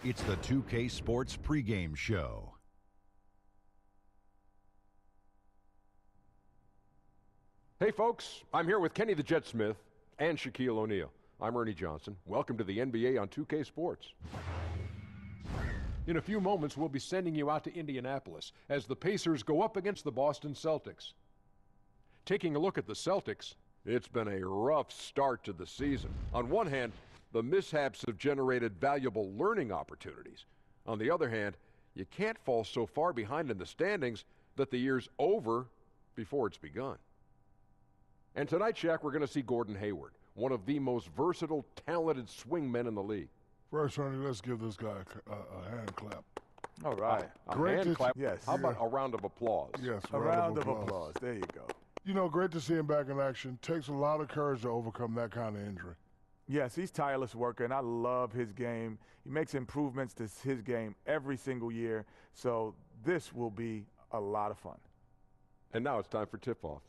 It's the 2K Sports pregame show. Hey folks, I'm here with Kenny the Jet Smith and Shaquille O'Neal. I'm Ernie Johnson. Welcome to the NBA on 2K Sports. In a few moments, we'll be sending you out to Indianapolis as the Pacers go up against the Boston Celtics. Taking a look at the Celtics, it's been a rough start to the season. On one hand, the mishaps have generated valuable learning opportunities. On the other hand, you can't fall so far behind in the standings that the year's over before it's begun. And tonight, Shaq, we're going to see Gordon Hayward, one of the most versatile, talented swingmen in the league. First, Ernie, let's give this guy a hand clap. All right. A hand clap? Yes. How about a round of applause? Yes, A round of applause. There you go. You know, great to see him back in action. Takes a lot of courage to overcome that kind of injury. Yes, he's tireless worker, and I love his game. He makes improvements to his game every single year, so this will be a lot of fun. And now it's time for tip-off.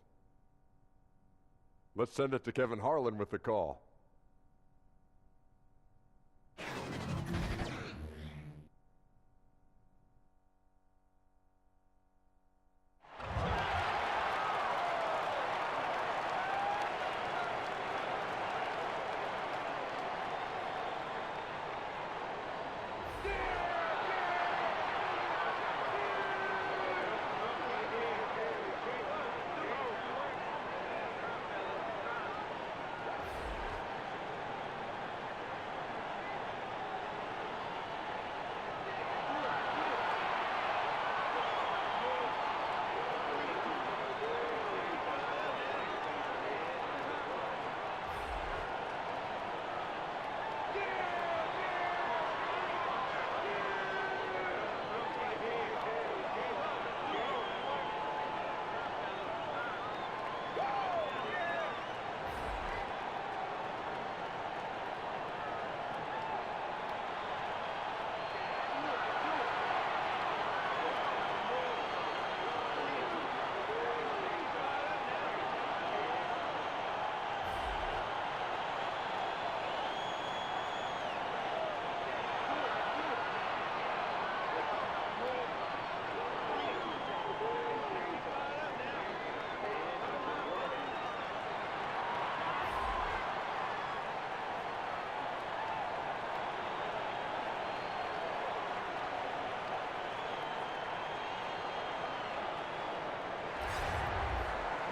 Let's send it to Kevin Harlan with the call.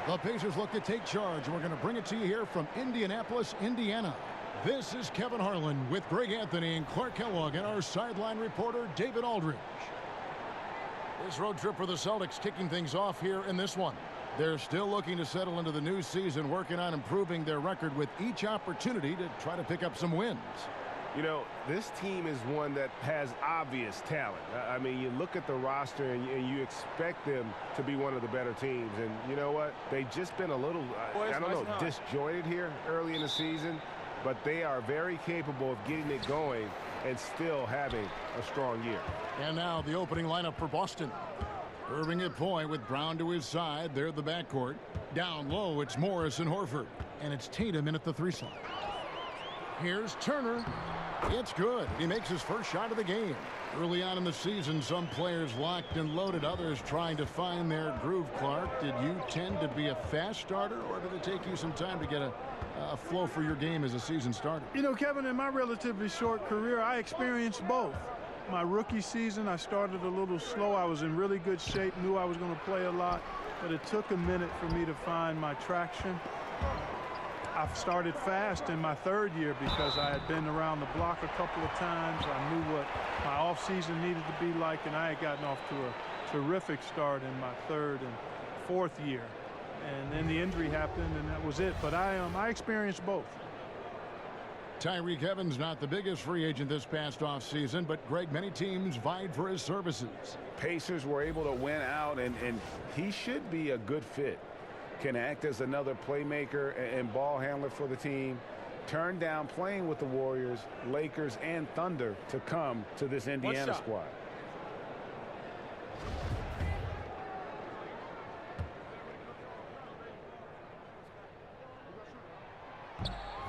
The Pacers look to take charge, and we're going to bring it to you here from Indianapolis, Indiana. This is Kevin Harlan with Greg Anthony and Clark Kellogg and our sideline reporter, David Aldridge. This road trip for the Celtics kicking things off here in this one. They're still looking to settle into the new season, working on improving their record with each opportunity to try to pick up some wins. You know, this team is one that has obvious talent. I mean, you look at the roster and you expect them to be one of the better teams. And you know what? They've just been a little, disjointed here early in the season. But they are very capable of getting it going and still having a strong year. And now the opening lineup for Boston. Irving at point with Brown to his side. They're the backcourt. Down low, it's Morris and Horford. And it's Tatum in at the 3 slot. Here's Turner. It's good. He makes his first shot of the game. Early on in the season, some players locked and loaded, others trying to find their groove. Clark, did you tend to be a fast starter, or did it take you some time to get a flow for your game as a season starter? You know, Kevin, in my relatively short career, I experienced both. My rookie season, I started a little slow. I was in really good shape, knew I was going to play a lot, but it took a minute for me to find my traction. I started fast in my 3rd year because I had been around the block a couple of times. I knew what my offseason needed to be like, and I had gotten off to a terrific start in my 3rd and 4th year. And then the injury happened, and that was it. But I experienced both. Tyreke Evans not the biggest free agent this past offseason, but Greg, many teams vied for his services. Pacers were able to win out, and he should be a good fit. Can act as another playmaker and ball handler for the team. Turned down playing with the Warriors, Lakers, and Thunder to come to this Indiana squad.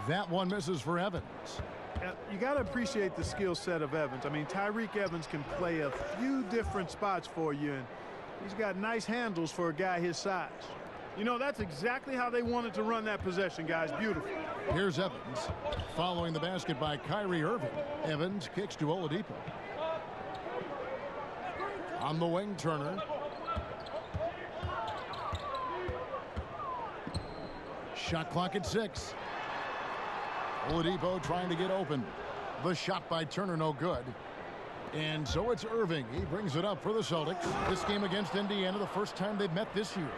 That one misses for Evans. You got to appreciate the skill set of Evans. I mean, Tyreek Evans can play a few different spots for you, and he's got nice handles for a guy his size. You know, that's exactly how they wanted to run that possession, guys. Beautiful. Here's Evans. Following the basket by Kyrie Irving. Evans kicks to Oladipo. On the wing, Turner. Shot clock at 6. Oladipo trying to get open. The shot by Turner, no good. And so it's Irving. He brings it up for the Celtics. This game against Indiana, the first time they've met this year.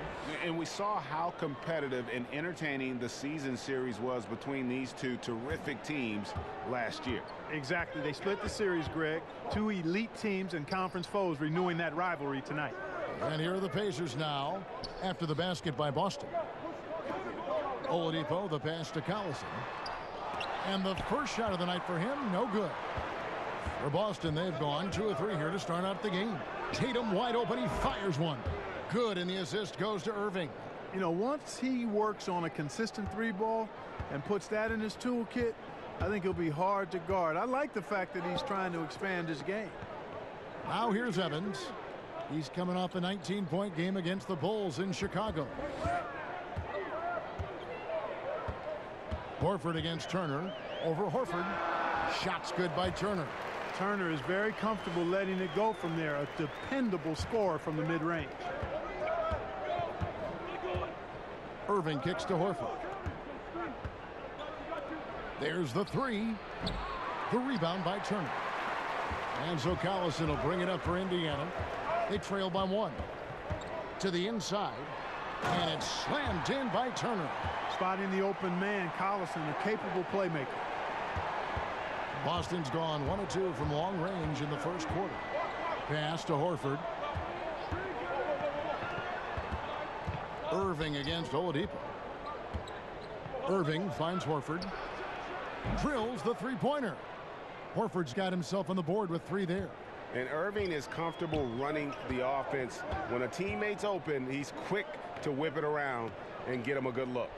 And we saw how competitive and entertaining the season series was between these two terrific teams last year. Exactly. They split the series, Greg. Two elite teams and conference foes renewing that rivalry tonight. And here are the Pacers now after the basket by Boston. Oladipo, the pass to Collison. And the first shot of the night for him, no good. For Boston, they've gone 2 of 3 here to start out the game. Tatum wide open, he fires one. Good, and the assist goes to Irving. You know, once he works on a consistent 3-ball and puts that in his toolkit, I think he'll be hard to guard. I like the fact that he's trying to expand his game. Now here's Evans. He's coming off a 19-point game against the Bulls in Chicago. Horford against Turner. Over Horford. Shots good by Turner. Turner is very comfortable letting it go from there. A dependable scorer from the mid-range. Irving kicks to Horford. There's the 3. The rebound by Turner. And so Collison will bring it up for Indiana. They trail by 1. To the inside. And it's slammed in by Turner. Spotting the open man, Collison, a capable playmaker. Boston's gone 1 of 2 from long range in the first quarter. Pass to Horford. Irving against Oladipo. Irving finds Horford. Drills the 3-pointer. Horford's got himself on the board with 3 there. And Irving is comfortable running the offense. When a teammate's open, he's quick to whip it around and get him a good look.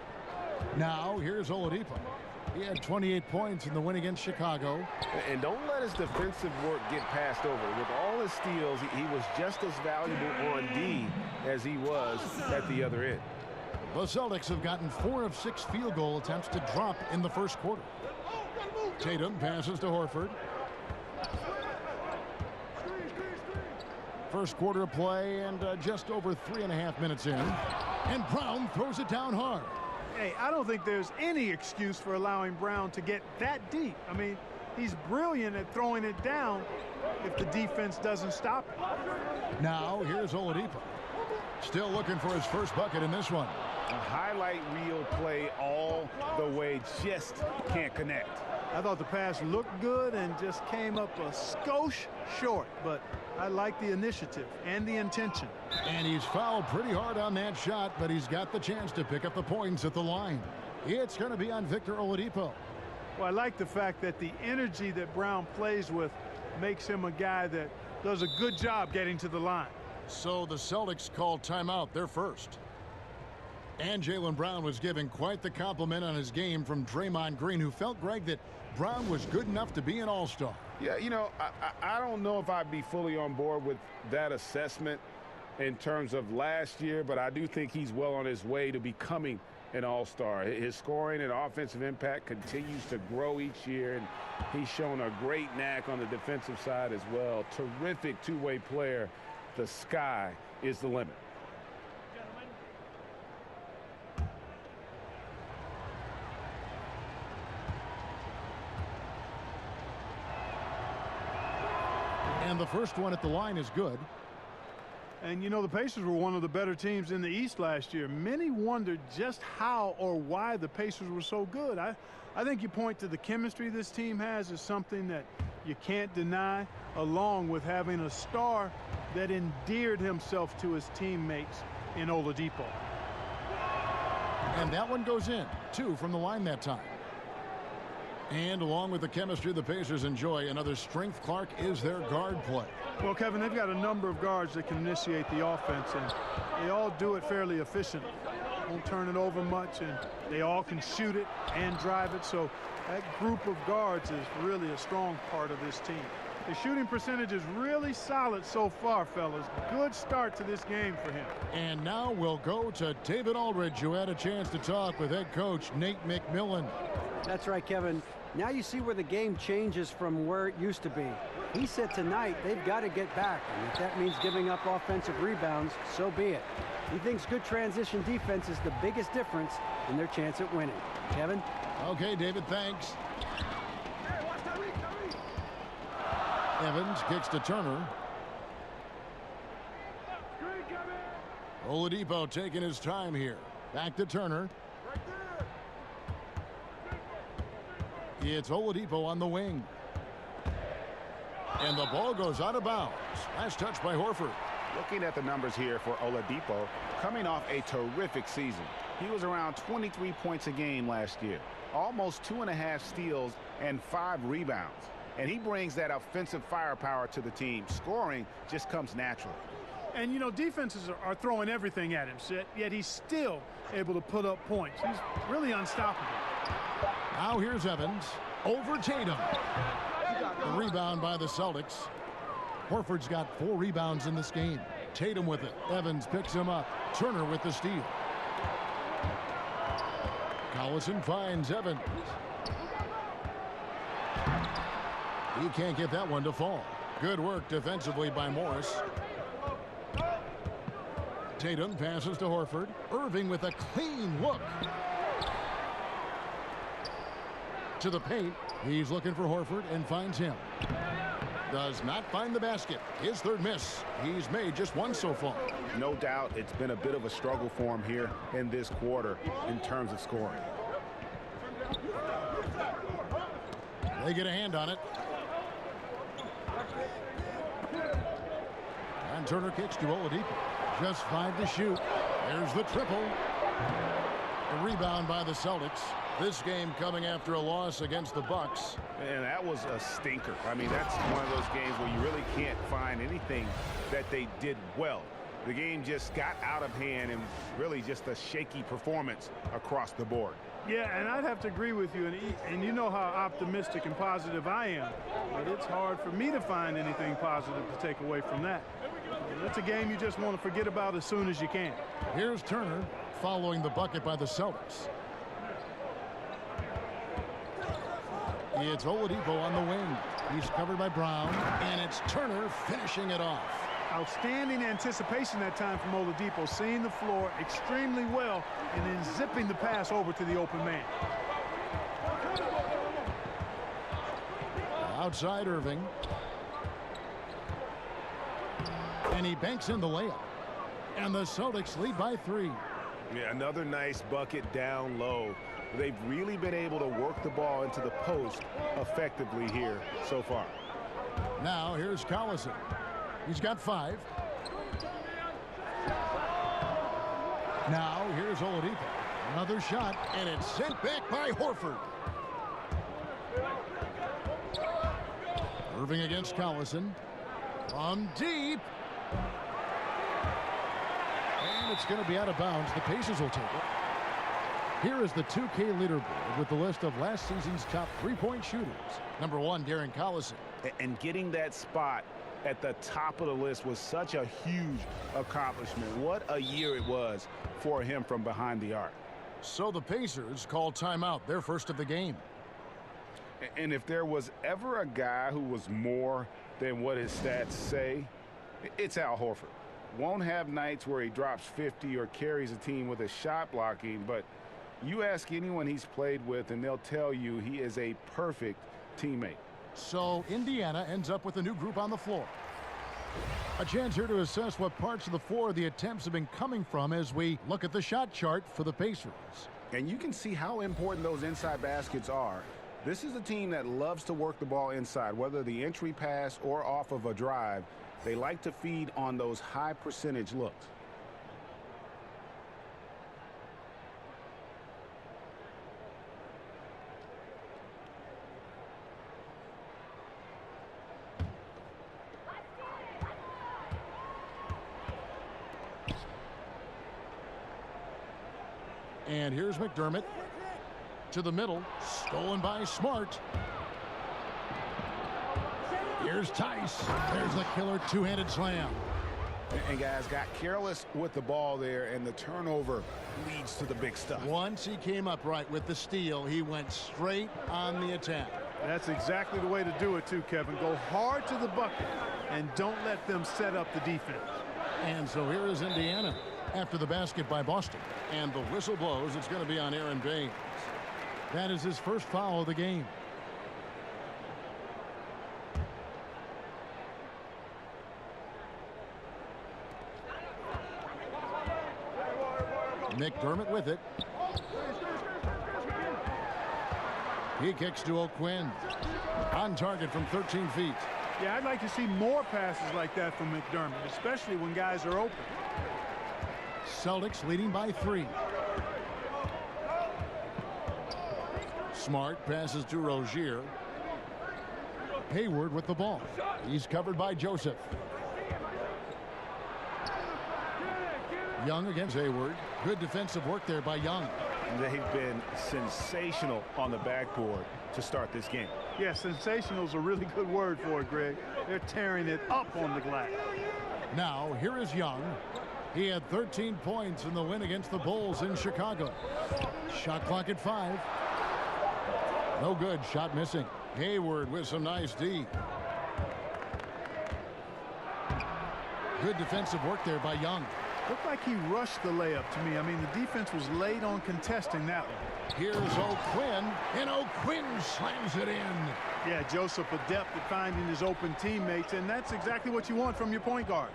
Now here's Oladipo. He had 28 points in the win against Chicago. And don't let his defensive work get passed over. With all his steals, he was just as valuable on D as he was at the other end. The Celtics have gotten 4 of 6 field goal attempts to drop in the first quarter. Tatum passes to Horford. First quarter of play and just over 3.5 minutes in. And Brown throws it down hard. Hey, I don't think there's any excuse for allowing Brown to get that deep. I mean, he's brilliant at throwing it down if the defense doesn't stop it. Now here's Oladipo. Still looking for his first bucket in this one. A highlight reel play all the way, just can't connect. I thought the pass looked good and just came up a skosh short, but I like the initiative and the intention. And he's fouled pretty hard on that shot, but he's got the chance to pick up the points at the line. It's going to be on Victor Oladipo. Well, I like the fact that the energy that Brown plays with makes him a guy that does a good job getting to the line. So the Celtics called timeout, their first. And Jaylen Brown was giving quite the compliment on his game from Draymond Green, who felt, Greg, that Brown was good enough to be an all-star. Yeah, you know, I don't know if I'd be fully on board with that assessment in terms of last year, but I do think he's well on his way to becoming an all-star. His scoring and offensive impact continues to grow each year, and he's shown a great knack on the defensive side as well. Terrific two-way player. The sky is the limit. And the first one at the line is good. And, you know, the Pacers were one of the better teams in the East last year. Many wondered just how or why the Pacers were so good. I think you point to the chemistry this team has as something that you can't deny, along with having a star that endeared himself to his teammates in Oladipo. And that one goes in. 2 from the line that time. And along with the chemistry the Pacers enjoy, another strength, Clark, is their guard play. Well, Kevin, they've got a number of guards that can initiate the offense, and they all do it fairly efficiently. won't turn it over much, and they all can shoot it and drive it. So that group of guards is really a strong part of this team. The shooting percentage is really solid so far, fellas. Good start to this game for him. And now we'll go to David Aldridge, who had a chance to talk with head coach Nate McMillan. That's right, Kevin. Now you see where the game changes from where it used to be. He said tonight they've got to get back, and if that means giving up offensive rebounds, so be it. He thinks good transition defense is the biggest difference in their chance at winning. Kevin? Okay, David, thanks. Evans kicks to Turner. Oladipo taking his time here. Back to Turner. It's Oladipo on the wing. And the ball goes out of bounds. Last touch by Horford. Looking at the numbers here for Oladipo, coming off a terrific season. He was around 23 points a game last year. Almost 2.5 steals and 5 rebounds. And he brings that offensive firepower to the team. Scoring just comes naturally. And, you know, defenses are throwing everything at him, yet he's still able to put up points. He's really unstoppable. Now here's Evans over Tatum. The rebound by the Celtics. Horford's got 4 rebounds in this game. Tatum with it. Evans picks him up. Turner with the steal. Collison finds Evans. He can't get that one to fall. Good work defensively by Morris. Tatum passes to Horford. Irving with a clean look. To the paint. He's looking for Horford and finds him. Does not find the basket. His third miss. He's made just one so far. No doubt it's been a bit of a struggle for him here in this quarter in terms of scoring. They get a hand on it. And Turner kicks to Oladipo. Just 5 to shoot. There's the triple. A rebound by the Celtics. This game coming after a loss against the Bucks. And that was a stinker. I mean, that's one of those games where you really can't find anything that they did well. The game just got out of hand and really just a shaky performance across the board. Yeah, and I'd have to agree with you, and you know how optimistic and positive I am. But it's hard for me to find anything positive to take away from that. It's a game you just want to forget about as soon as you can. Here's Turner following the bucket by the Celtics. It's Oladipo on the wing. He's covered by Brown, and it's Turner finishing it off. Outstanding anticipation that time from Oladipo, seeing the floor extremely well and then zipping the pass over to the open man. Outside Irving. And he banks in the layup. And the Celtics lead by 3. Yeah, another nice bucket down low. They've really been able to work the ball into the post effectively here so far. Now here's Collison. He's got 5. Now here's Oladipo. Another shot, and it's sent back by Horford. Irving against Collison. From deep. And it's going to be out of bounds. The Pacers will take it. Here is the 2K leaderboard with the list of last season's top 3-point shooters. Number 1, Darren Collison. And getting that spot at the top of the list was such a huge accomplishment. What a year it was for him from behind the arc. So the Pacers call timeout, their first of the game. And if there was ever a guy who was more than what his stats say, it's Al Horford. Won't have nights where he drops 50 or carries a team with his shot blocking, but you ask anyone he's played with and they'll tell you he is a perfect teammate. So Indiana ends up with a new group on the floor. A chance here to assess what parts of the floor the attempts have been coming from as we look at the shot chart for the Pacers. And you can see how important those inside baskets are. This is a team that loves to work the ball inside, whether the entry pass or off of a drive. They like to feed on those high percentage looks. And here's McDermott to the middle, stolen by Smart. Here's Tice. There's the killer two-handed slam. And guys got careless with the ball there, and the turnover leads to the big stuff. Once he came upright with the steal, he went straight on the attack. That's exactly the way to do it too, Kevin. Go hard to the bucket and don't let them set up the defense. And so here is Indiana after the basket by Boston. And the whistle blows. It's going to be on Aaron Baines. That is his first foul of the game. McDermott with it. He kicks to O'Quinn. On target from 13 feet. Yeah, I'd like to see more passes like that from McDermott, especially when guys are open. Celtics leading by 3. Smart passes to Rozier. Hayward with the ball. He's covered by Joseph. Young against Hayward. Good defensive work there by Young. They've been sensational on the backboard to start this game. Yeah, sensational is a really good word for it, Greg. They're tearing it up on the glass. Now, here is Young. He had 13 points in the win against the Bulls in Chicago. Shot clock at 5. No good. Shot missing. Hayward with some nice D. Good defensive work there by Young. Looked like he rushed the layup to me. I mean, the defense was late on contesting that one. Here's O'Quinn, and O'Quinn slams it in. Yeah, Joseph adept at finding his open teammates, and that's exactly what you want from your point guard.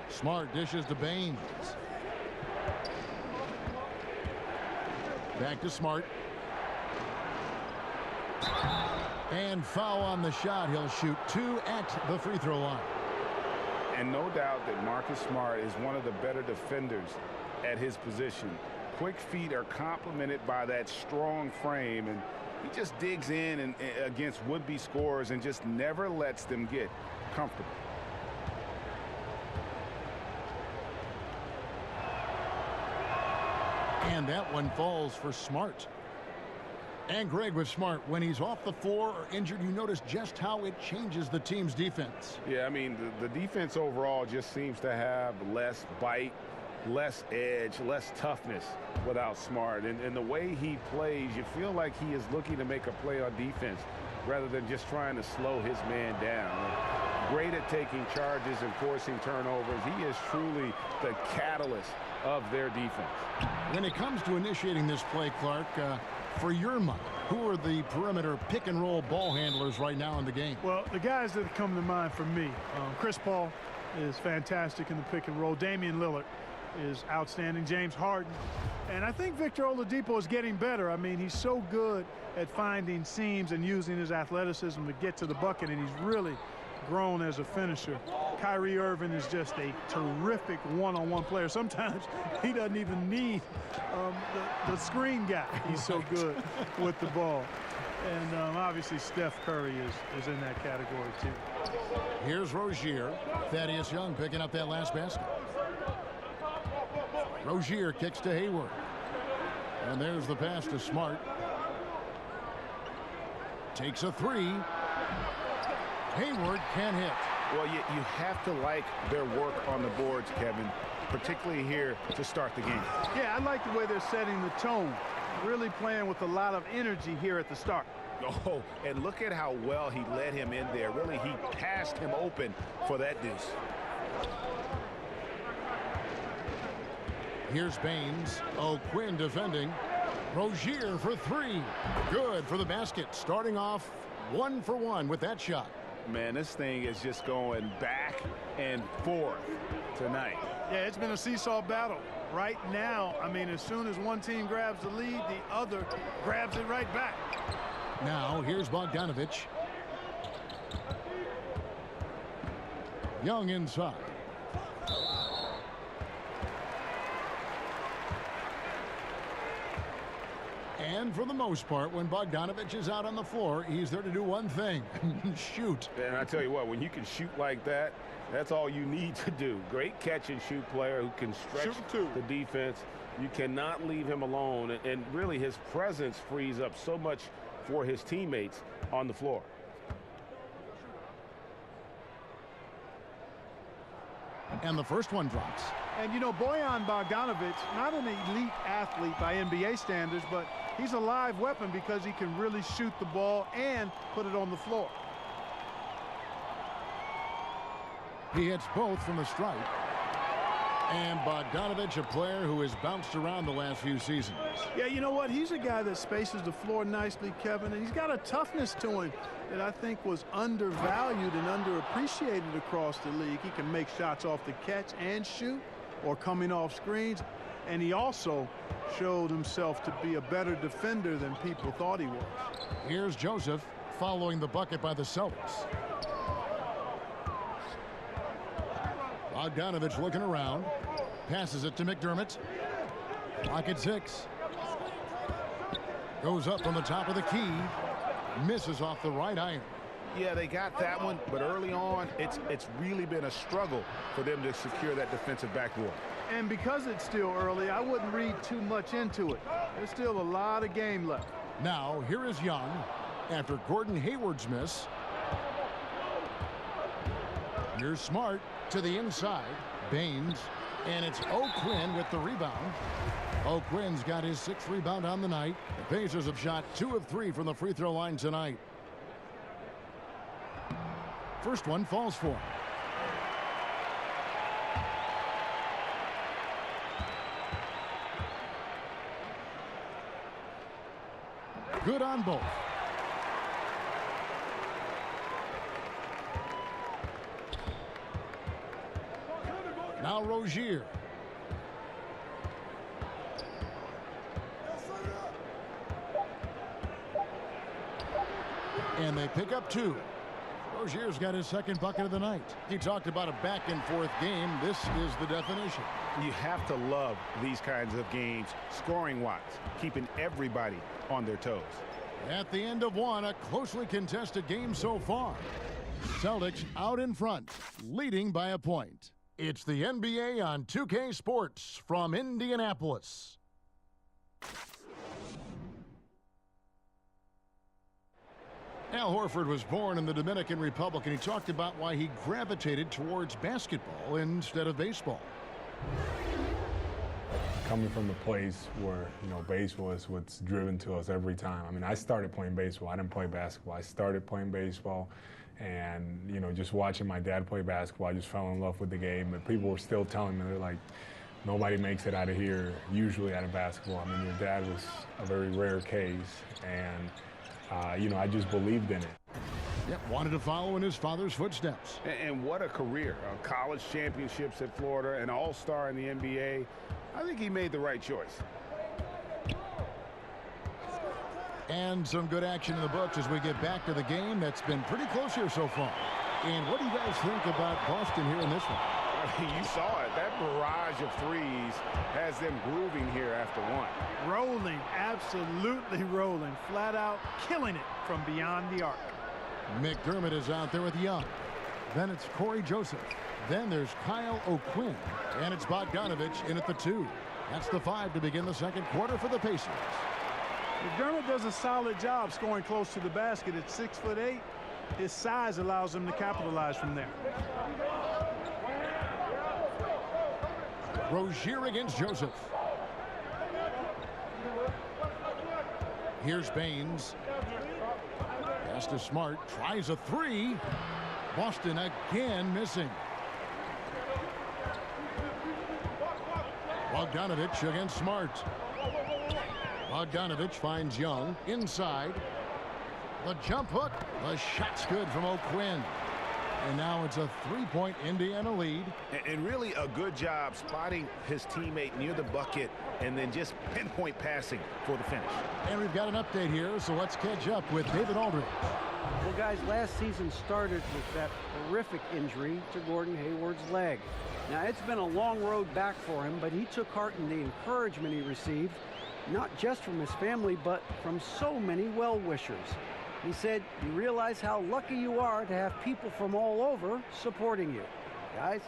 Smart dishes to Baines. Back to Smart. And foul on the shot. He'll shoot 2 at the free throw line. And no doubt that Marcus Smart is one of the better defenders at his position. Quick feet are complemented by that strong frame, and he just digs in and against would-be scorers and just never lets them get comfortable. And that one falls for Smart. And Greg with Smart, when he's off the floor or injured, you notice just how it changes the team's defense. Yeah, I mean, the defense overall just seems to have less bite, less edge, less toughness without Smart. And the way he plays, you feel like he is looking to make a play on defense rather than just trying to slow his man down. Great at taking charges and forcing turnovers. He is truly the catalyst of their defense. When it comes to initiating this play, Clark, for your money, who are the perimeter pick and roll ball handlers right now in the game? Well, the guys that come to mind for me, Chris Paul is fantastic in the pick and roll. Damian Lillard is outstanding. James Harden. And I think Victor Oladipo is getting better. I mean, he's so good at finding seams and using his athleticism to get to the bucket, and he's really grown as a finisher. Kyrie Irving is just a terrific one-on-one player. Sometimes he doesn't even need the screen guy. He's so good with the ball. And obviously Steph Curry is in that category too. Here's Rozier. Thaddeus Young picking up that last basket. Rozier kicks to Hayward. And there's the pass to Smart. Takes a 3. Hayward can't hit. Well, you have to like their work on the boards, Kevin, particularly here to start the game. Yeah, I like the way they're setting the tone. Really playing with a lot of energy here at the start. Oh, and look at how well he led him in there. Really, he passed him open for that deuce. Here's Baines. O'Quinn defending. Rozier for 3. Good for the basket. Starting off 1 for 1 with that shot. Man, this thing is just going back and forth tonight. Yeah, it's been a seesaw battle. Right now, I mean, as soon as one team grabs the lead, the other grabs it right back. Now, here's Bogdanovich. Young inside. And for the most part, when Bogdanovich is out on the floor, he's there to do one thing, shoot. And I tell you what, when you can shoot like that, that's all you need to do. Great catch and shoot player who can stretch the defense You cannot leave him alone, and really his presence frees up so much for his teammates on the floor. And the first one drops. And, you know, Bojan Bogdanovic, not an elite athlete by NBA standards, but he's a live weapon because he can really shoot the ball and put it on the floor. He hits both from the stripe. And Bogdanovic, a player who has bounced around the last few seasons. Yeah, you know what? He's a guy that spaces the floor nicely, Kevin, and he's got a toughness to him that I think was undervalued and underappreciated across the league. He can make shots off the catch and shoot or coming off screens, and he also showed himself to be a better defender than people thought he was. Here's Joseph following the bucket by the Celtics. Bogdanovic looking around, passes it to McDermott. Clock at 6. Goes up from the top of the key, misses off the right iron. Yeah, they got that one, but early on, it's really been a struggle for them to secure that defensive backboard. And because it's still early, I wouldn't read too much into it. There's still a lot of game left. Now, here is Young after Gordon Hayward's miss. Here's Smart to the inside. Baines, and it's O'Quinn with the rebound. O'Quinn's got his 6th rebound on the night. The Pacers have shot 2 of 3 from the free throw line tonight. First one falls for him. Good on both. Now Rozier. And they pick up 2. Rozier's got his 2nd bucket of the night. He talked about a back-and-forth game. This is the definition. You have to love these kinds of games, scoring-wise, keeping everybody on their toes. At the end of one, a closely contested game so far. Celtics out in front, leading by a point. It's the NBA on 2K Sports from Indianapolis. Al Horford was born in the Dominican Republic, and he talked about why he gravitated towards basketball instead of baseball. Coming from a place where, you know, baseball is what's driven to us every time. I mean, I started playing baseball. I didn't play basketball. I started playing baseball, and, you know, just watching my dad play basketball, I just fell in love with the game. And people were still telling me, they're like, nobody makes it out of here, usually out of basketball. I mean, your dad was a very rare case, and you know, I just believed in it. Yep, wanted to follow in his father's footsteps. And what a career. College championships at Florida, an all-star in the NBA. I think he made the right choice. And some good action in the books as we get back to the game that's been pretty close here so far. And what do you guys think about Boston here in this one? I mean, you saw it. That barrage of threes has them grooving here after one. Rolling, absolutely rolling, flat out killing it from beyond the arc. McDermott is out there with Young. Then it's Corey Joseph. Then there's Kyle O'Quinn. And it's Bogdanovic in at the 2. That's the 5 to begin the second quarter for the Pacers. McDermott does a solid job scoring close to the basket at 6'8". His size allows him to capitalize from there. Rozier against Joseph. Here's Baines. Pass to Smart. Tries a 3. Boston again missing. Bogdanovic against Smart. Bogdanovic finds Young inside. The jump hook. The shot's good from O'Quinn. And now it's a 3-point Indiana lead. And really a good job spotting his teammate near the bucket and then just pinpoint passing for the finish. And we've got an update here, so let's catch up with David Aldridge. Well, guys, last season started with that horrific injury to Gordon Hayward's leg. Now, it's been a long road back for him, but he took heart in the encouragement he received, not just from his family, but from so many well-wishers. He said, you realize how lucky you are to have people from all over supporting you. Guys?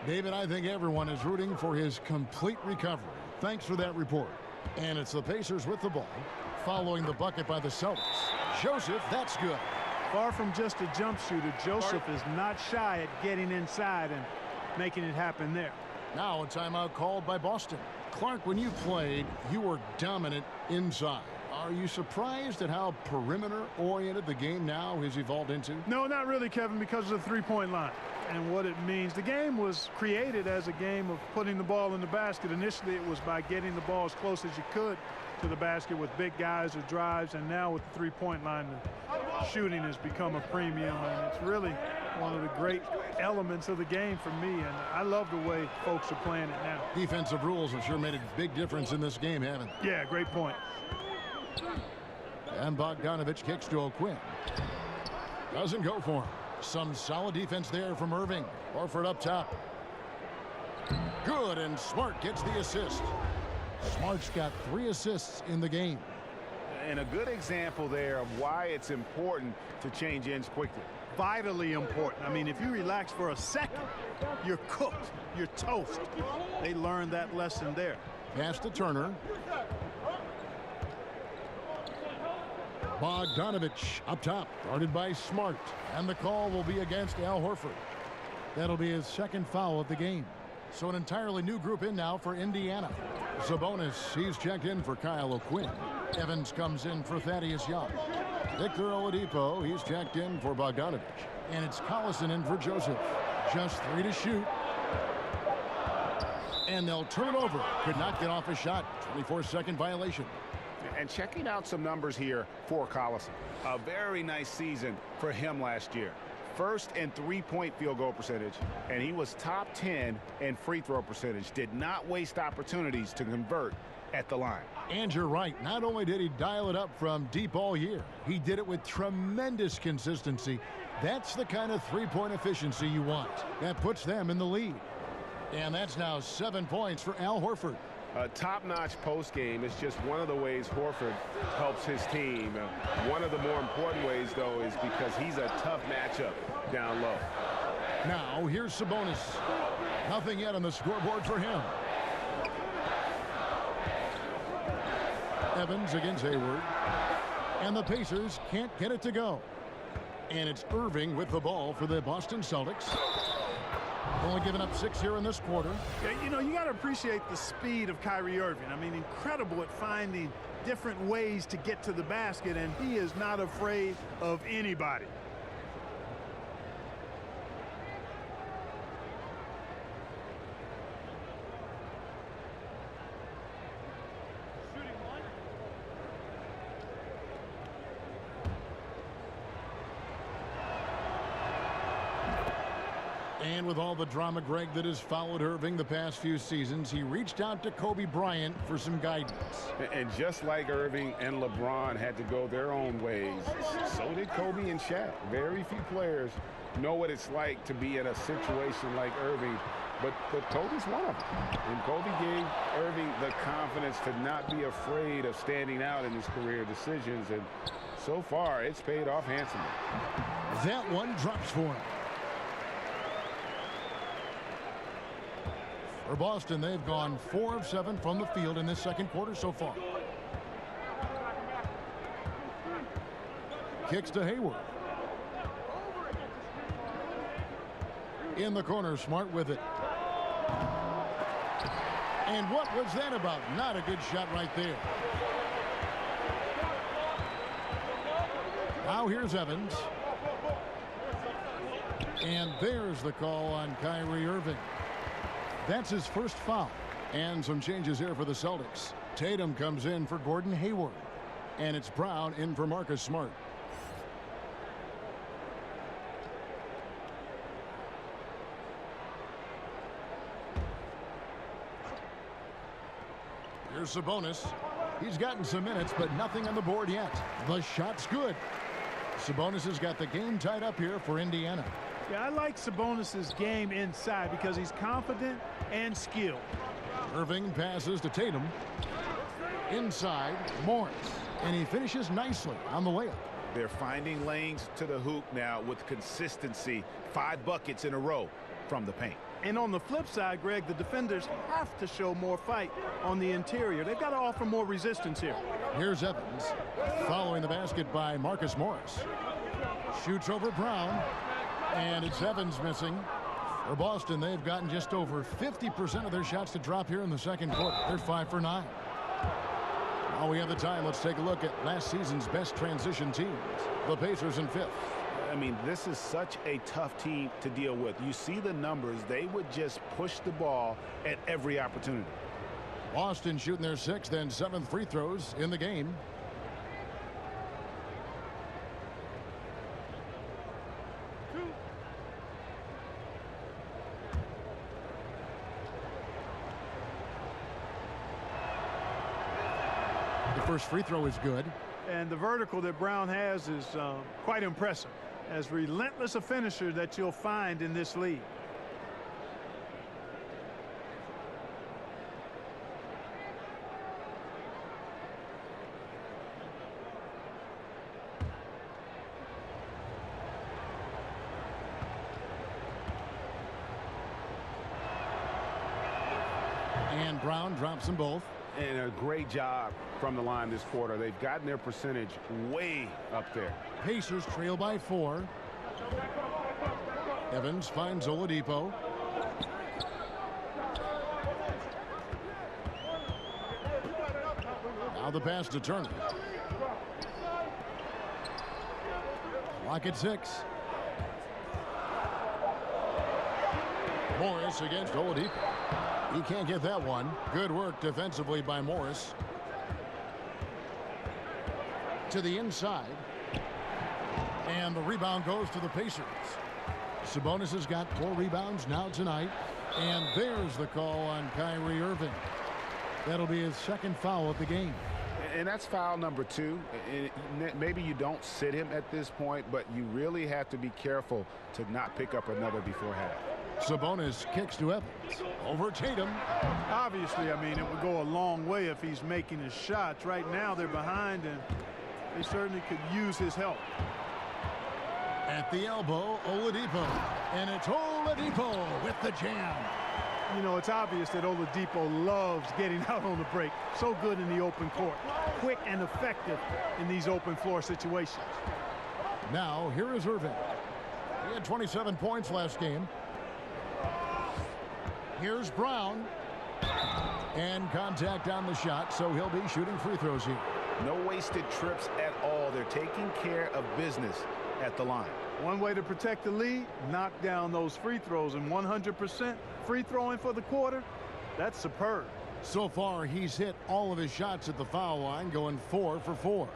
David, I think everyone is rooting for his complete recovery. thanks for that report. And it's the Pacers with the ball, following the bucket by the Celtics. Joseph, that's good. Far from just a jump shooter, Joseph is not shy at getting inside and making it happen there. Now a timeout called by Boston. Clark, when you played, you were dominant inside. Are you surprised at how perimeter-oriented the game now has evolved into? No, not really, Kevin, because of the three-point line and what it means. The game was created as a game of putting the ball in the basket. Initially, it was by getting the ball as close as you could to the basket with big guys or drives, and now with the three-point line, the shooting has become a premium, and it's really one of the great elements of the game for me, and I love the way folks are playing it now. Defensive rules have sure made a big difference in this game, haven't they? Yeah, great point. And Bogdanovich kicks to O'Quinn. Doesn't go for him. Some solid defense there from Irving. Horford up top. Good, and Smart gets the assist. Smart's got 3 assists in the game. And a good example there of why it's important to change ends quickly. Vitally important. I mean, if you relax for a second, you're cooked. You're toast. They learned that lesson there. Pass to Turner. Bogdanovich up top, guarded by Smart. And the call will be against Al Horford. That'll be his second foul of the game. So an entirely new group in now for Indiana. Sabonis, he's checked in for Kyle O'Quinn. Evans comes in for Thaddeus Young. Victor Oladipo, he's checked in for Bogdanovich. And it's Collison in for Joseph. Just 3 to shoot. And they'll turn it over. Could not get off a shot. 24-second violation. And checking out some numbers here for Collison. A very nice season for him last year. First in three-point field goal percentage, and he was top 10 in free throw percentage. Did not waste opportunities to convert at the line. And you're right. Not only did he dial it up from deep all year, he did it with tremendous consistency. That's the kind of three-point efficiency you want. That puts them in the lead. And that's now 7 points for Al Horford. A top-notch post-game is just one of the ways Horford helps his team. One of the more important ways, though, is because he's a tough matchup down low. Now, here's Sabonis. Nothing yet on the scoreboard for him. Evans against Hayward. And the Pacers can't get it to go. And it's Irving with the ball for the Boston Celtics. Only giving up 6 here in this quarter. Yeah, you know, you got to appreciate the speed of Kyrie Irving. I mean, incredible at finding different ways to get to the basket, and he is not afraid of anybody. And with all the drama, Greg, that has followed Irving the past few seasons, he reached out to Kobe Bryant for some guidance. And just like Irving and LeBron had to go their own ways, so did Kobe and Shaq. Very few players know what it's like to be in a situation like Irving, but Kobe's one of them. And Kobe gave Irving the confidence to not be afraid of standing out in his career decisions, and so far it's paid off handsomely. That one drops for him. For Boston, they've gone 4 of 7 from the field in this second quarter so far. Kicks to Hayward. In the corner, Smart with it. And what was that about? Not a good shot right there. Now here's Evans. And there's the call on Kyrie Irving. That's his first foul. And some changes here for the Celtics. Tatum comes in for Gordon Hayward. And it's Brown in for Marcus Smart. Here's Sabonis. He's gotten some minutes, but nothing on the board yet. The shot's good. Sabonis has got the game tied up here for Indiana. Yeah, I like Sabonis' game inside because he's confident and skilled. Irving passes to Tatum. Inside, Morris. And he finishes nicely on the layup. They're finding lanes to the hoop now with consistency. 5 buckets in a row from the paint. And on the flip side, Greg, the defenders have to show more fight on the interior. They've got to offer more resistance here. Here's Evans following the basket by Marcus Morris. Shoots over Brown, and it's Evans missing. For Boston, they've gotten just over 50% of their shots to drop here in the second quarter. They're 5 for 9. While we have the time, let's take a look at last season's best transition teams. The Pacers in 5th. I mean, this is such a tough team to deal with. You see the numbers. They would just push the ball at every opportunity. Boston shooting their 6th and 7th free throws in the game. The first free throw is good. And the vertical that Brown has is quite impressive. As relentless a finisher that you'll find in this league. And Brown drops them both. And a great job from the line this quarter. They've gotten their percentage way up there. Pacers trail by 4. Evans finds Oladipo. Now the pass to Turner. Clock at 6. Morris against Oladipo. He can't get that one. Good work defensively by Morris. To the inside. And the rebound goes to the Pacers. Sabonis has got 4 rebounds now tonight. And there's the call on Kyrie Irving. That'll be his 2nd foul of the game. And that's foul number 2. Maybe you don't sit him at this point, but you really have to be careful to not pick up another before half. Sabonis kicks to Evans. Over Tatum. Obviously, I mean, it would go a long way if he's making his shots. Right now, they're behind, and they certainly could use his help. At the elbow, Oladipo. And it's Oladipo with the jam. You know, it's obvious that Oladipo loves getting out on the break. So good in the open court. Quick and effective in these open floor situations. Now, here is Irving. He had 27 points last game. Here's Brown. And contact on the shot, so he'll be shooting free throws here. No wasted trips at all. They're taking care of business at the line. One way to protect the lead, knock down those free throws, and 100% free throwing for the quarter, that's superb. So far, he's hit all of his shots at the foul line, going 4 for 4.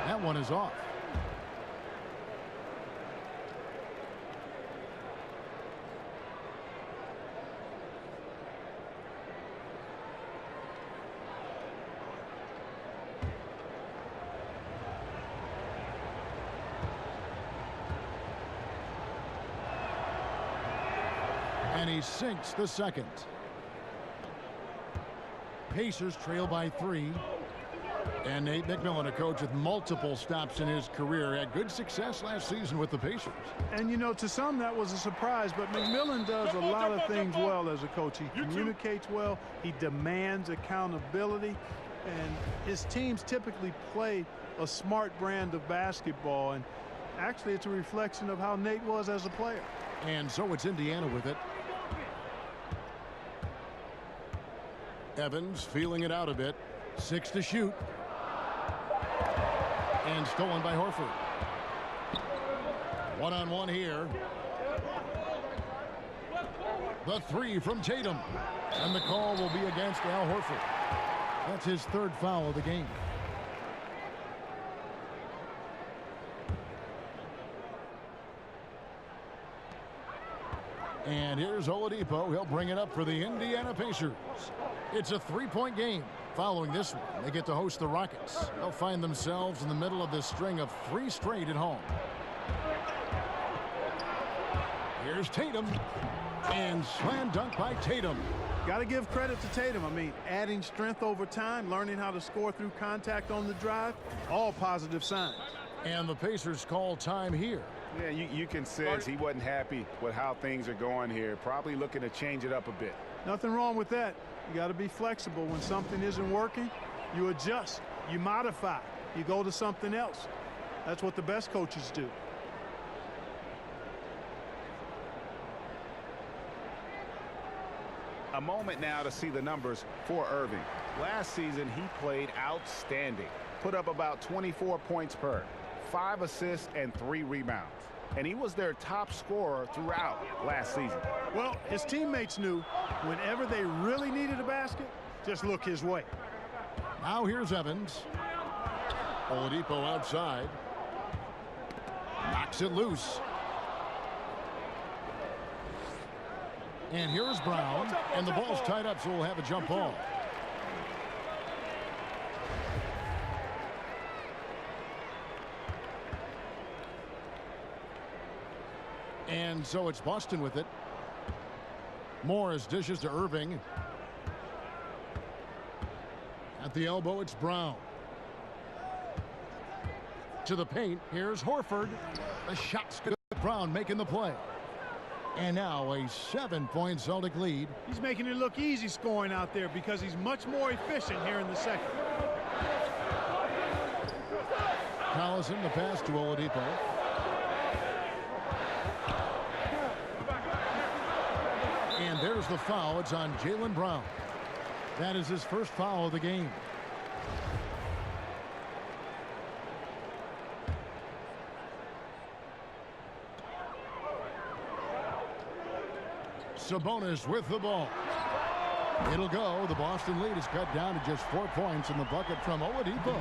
That one is off. And he sinks the 2nd. Pacers trail by 3. And Nate McMillan, a coach with multiple stops in his career, had good success last season with the Pacers. And, you know, to some that was a surprise, but McMillan does a lot of things well as a coach. He communicates well. He demands accountability. And his teams typically play a smart brand of basketball. And actually, it's a reflection of how Nate was as a player. And so it's Indiana with it. Evans feeling it out a bit. 6 to shoot. And stolen by Horford. One-on-one here. The 3 from Tatum. And the call will be against Al Horford. That's his 3rd foul of the game. And here's Oladipo. He'll bring it up for the Indiana Pacers. It's a 3-point game. Following this one, they get to host the Rockets. They'll find themselves in the middle of this string of 3 straight at home. Here's Tatum. And slam dunk by Tatum. Got to give credit to Tatum. I mean, adding strength over time, learning how to score through contact on the drive, all positive signs. And the Pacers call time here. Yeah, you can sense he wasn't happy with how things are going here. Probably looking to change it up a bit. Nothing wrong with that. You got to be flexible. When something isn't working, you adjust, you modify, you go to something else. That's what the best coaches do. A moment now to see the numbers for Irving. Last season, he played outstanding. Put up about 24 points per, 5 assists, and 3 rebounds. And he was their top scorer throughout last season. Well, his teammates knew whenever they really needed a basket, just look his way. Now here's Evans. Oladipo outside. Knocks it loose. And here's Brown, and the ball's tied up, so we'll have a jump ball. And so it's Boston with it. Morris dishes to Irving. At the elbow, it's Brown. To the paint, here's Horford. The shot's good. Brown making the play. And now a 7-point Celtic lead. He's making it look easy scoring out there because he's much more efficient here in the second. Collison, the pass to Oladipo. And there's the foul. It's on Jaylen Brown. That is his first foul of the game. Sabonis with the ball. It'll go. The Boston lead is cut down to just 4 points in the bucket from Oladipo.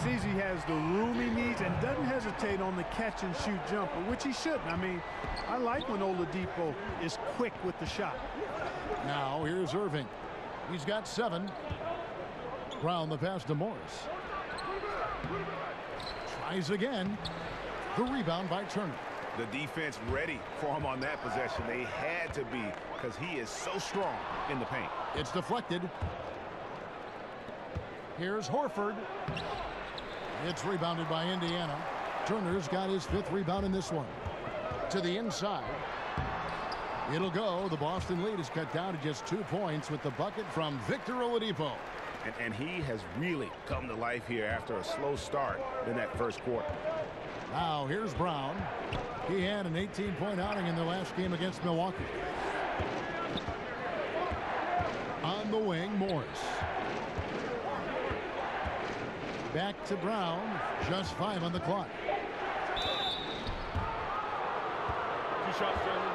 Zizi has the room he needs and doesn't hesitate on the catch and shoot jumper, which he shouldn't. I mean, I like when Oladipo is quick with the shot. Now here's Irving. He's got 7. Brown the pass to Morris. Tries again. The rebound by Turner. The defense ready for him on that possession. They had to be because he is so strong in the paint. It's deflected. Here's Horford. It's rebounded by Indiana. Turner's got his 5th rebound in this one. To the inside. It'll go. The Boston lead is cut down to just 2 points with the bucket from Victor Oladipo. And he has really come to life here after a slow start in that first quarter. Now here's Brown. He had an 18-point outing in the last game against Milwaukee. On the wing, Morris. Back to Brown. Just 5 on the clock. 2 shots, gentlemen.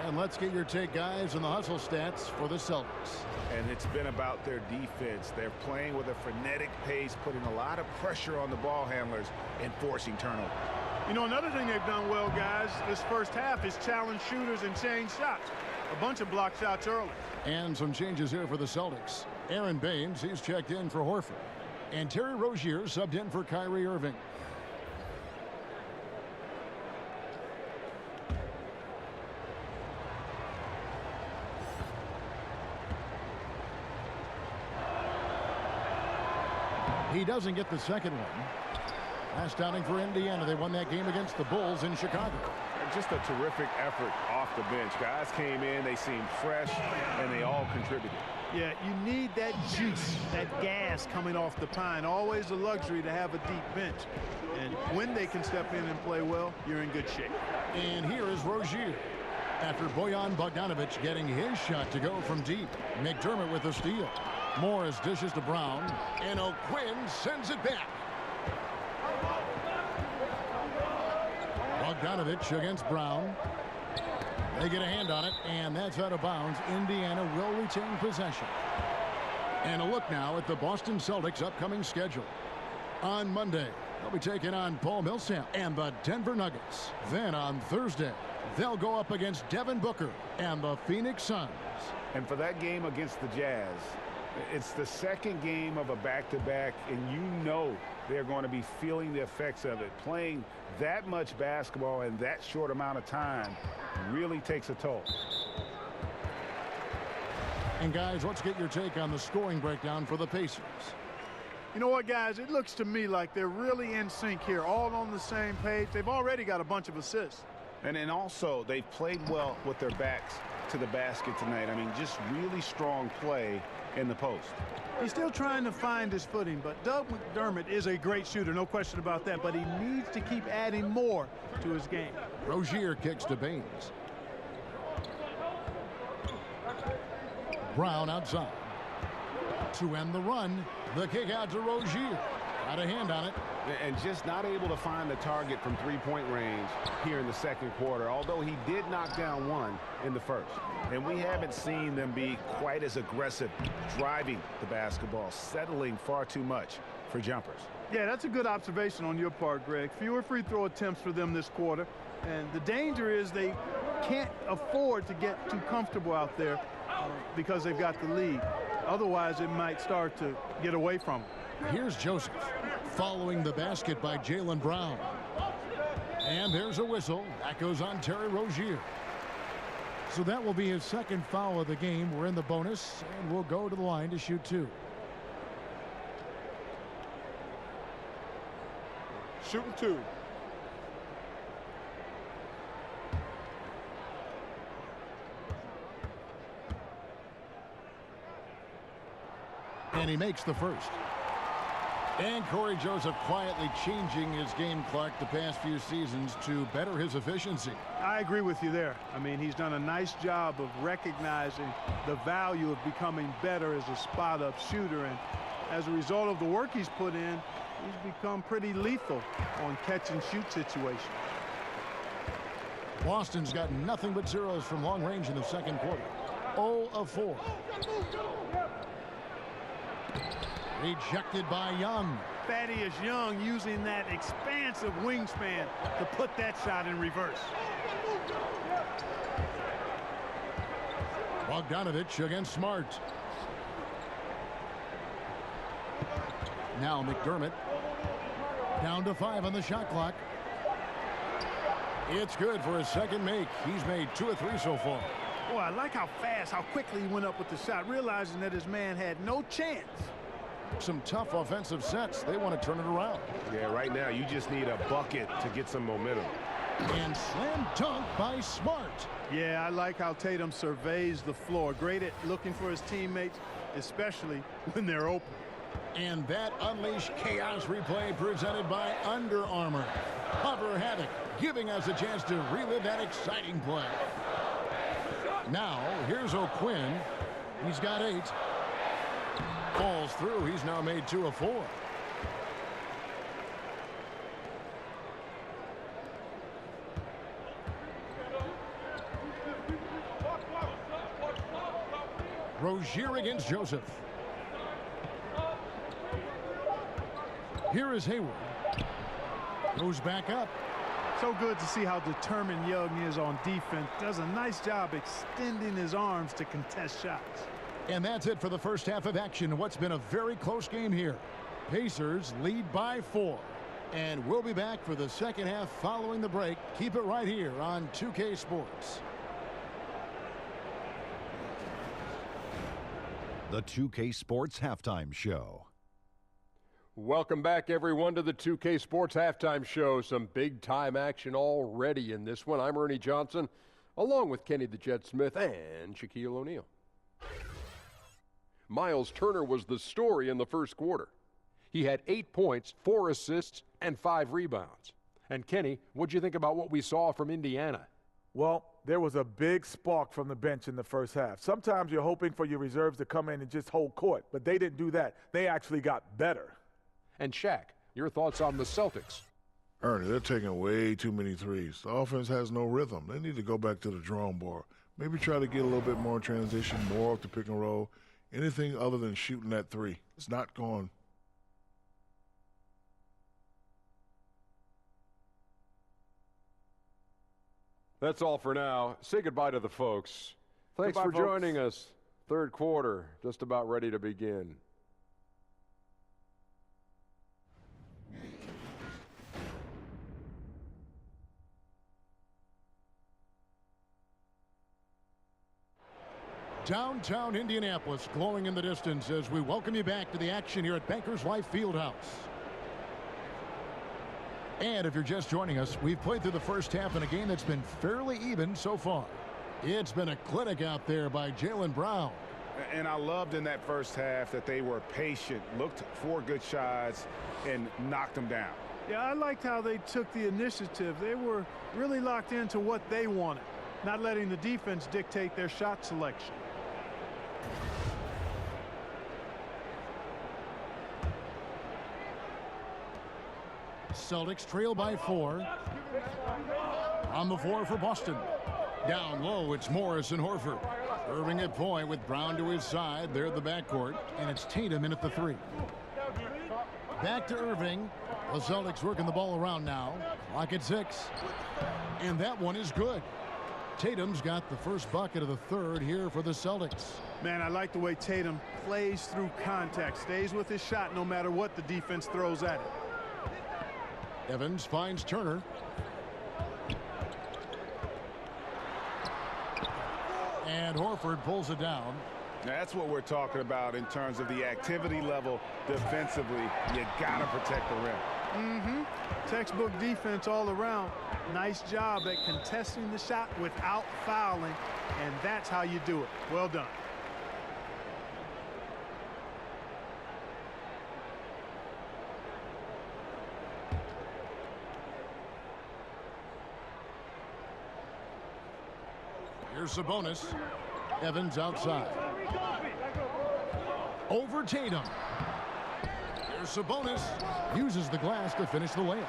And let's get your take, guys, on the hustle stats for the Celtics. And it's been about their defense. They're playing with a frenetic pace, putting a lot of pressure on the ball handlers and forcing turnovers. You know, another thing they've done well, guys, this first half is challenge shooters and change shots. A bunch of block shots early. And some changes here for the Celtics. Aaron Baines, he's checked in for Horford. And Terry Rozier subbed in for Kyrie Irving. He doesn't get the second one. Last outing for Indiana. They won that game against the Bulls in Chicago. Just a terrific effort off the bench. Guys came in, they seemed fresh, and they all contributed. Yeah, you need that juice, that gas coming off the pine. Always a luxury to have a deep bench. And when they can step in and play well, you're in good shape. And here is Rozier. After Bojan Bogdanovic getting his shot to go from deep. McDermott with the steal. Morris dishes to Brown. And O'Quinn sends it back. Bogdanovic against Brown. They get a hand on it, and that's out of bounds. Indiana will retain possession. And a look now at the Boston Celtics' upcoming schedule. On Monday, they'll be taking on Paul Millsap and the Denver Nuggets. Then on Thursday, they'll go up against Devin Booker and the Phoenix Suns. And for that game against the Jazz, It's the second game of a back-to-back, and you know they're going to be feeling the effects of it. Playing that much basketball in that short amount of time really takes a toll. And guys, let's get your take on the scoring breakdown for the Pacers. You know what, guys? It looks to me like they're really in sync here, all on the same page. They've already got a bunch of assists. And then also, they've played well with their backs to the basket tonight. I mean, just really strong play in the post. He's still trying to find his footing, but Doug McDermott is a great shooter, no question about that, but he needs to keep adding more to his game. Rozier kicks to Baines. Brown outside. To end the run, the kick out to Rozier. Got a hand on it. And just not able to find the target from three-point range here in the second quarter, although he did knock down one in the first. And we haven't seen them be quite as aggressive driving the basketball, settling far too much for jumpers. Yeah, that's a good observation on your part, Greg. Fewer free throw attempts for them this quarter. And the danger is they can't afford to get too comfortable out there because they've got the lead. Otherwise, it might start to get away from them. Here's Joseph following the basket by Jaylen Brown. And there's a whistle. That goes on Terry Rozier. So that will be his second foul of the game. We're in the bonus, and we'll go to the line to shoot two. Shooting two. And he makes the first. And Corey Joseph quietly changing his game clock the past few seasons to better his efficiency. I agree with you there. I mean, he's done a nice job of recognizing the value of becoming better as a spot-up shooter. And as a result of the work he's put in, he's become pretty lethal on catch-and-shoot situations. Boston's got nothing but zeros from long range in the second quarter. 0 of 4. Rejected by Young. Thaddeus Young using that expansive wingspan to put that shot in reverse. Bogdanovich against Smart. Now McDermott. Down to 5 on the shot clock. It's good for his second make. He's made 2 of 3 so far. Boy, I like how fast, how quickly he went up with the shot, realizing that his man had no chance. Some tough offensive sets. They want to turn it around. Yeah, right now you just need a bucket to get some momentum. And slam dunk by Smart. Yeah, I like how Tatum surveys the floor. Great at looking for his teammates, especially when they're open. And that unleashed chaos replay presented by Under Armour. Hover Havoc, giving us a chance to relive that exciting play. Now, here's O'Quinn. He's got 8. Falls through. He's now made 2 of 4. Rozier against Joseph. Here is Hayward. Goes back up. So good to see how determined Young is on defense. Does a nice job extending his arms to contest shots. And that's it for the first half of action. What's been a very close game here. Pacers lead by 4. And we'll be back for the second half following the break. Keep it right here on 2K Sports. The 2K Sports Halftime Show. Welcome back, everyone, to the 2K Sports Halftime Show. Some big-time action already in this one. I'm Ernie Johnson, along with Kenny the Jet Smith and Shaquille O'Neal. Miles Turner was the story in the first quarter. He had 8 points, 4 assists, and 5 rebounds. And Kenny, what'd you think about what we saw from Indiana? Well, there was a big spark from the bench in the first half. Sometimes you're hoping for your reserves to come in and just hold court, but they didn't do that. They actually got better. And Shaq, your thoughts on the Celtics? Ernie, they're taking way too many threes. The offense has no rhythm. They need to go back to the drawing board. Maybe try to get a little bit more transition, more off the pick and roll. Anything other than shooting that 3. It's not going. That's all for now. Say goodbye to the folks. Thanks Goodbye, for folks. joining us. Third quarter, just about ready to begin. Downtown Indianapolis glowing in the distance as we welcome you back to the action here at Bankers Life Fieldhouse. And if you're just joining us, we've played through the first half in a game that's been fairly even so far. It's been a clinic out there by Jaylen Brown. And I loved in that first half that they were patient, looked for good shots, and knocked them down. Yeah, I liked how they took the initiative. They were really locked into what they wanted, not letting the defense dictate their shot selection. Celtics trail by 4. On the floor for Boston. Down low, it's Morris and Horford. Irving at point with Brown to his side. They're the backcourt, and it's Tatum in at the 3. Back to Irving. The Celtics working the ball around now. Clock at 6. And that one is good. Tatum's got the first bucket of the third here for the Celtics. Man, I like the way Tatum plays through contact, stays with his shot no matter what the defense throws at it. Evans finds Turner. And Horford pulls it down. Now, that's what we're talking about in terms of the activity level defensively. You got to protect the rim. Textbook defense all around. Nice job at contesting the shot without fouling, and that's how you do it. Well done. Here's Sabonis. Evans outside. Over Tatum. Here's Sabonis. Uses the glass to finish the layup.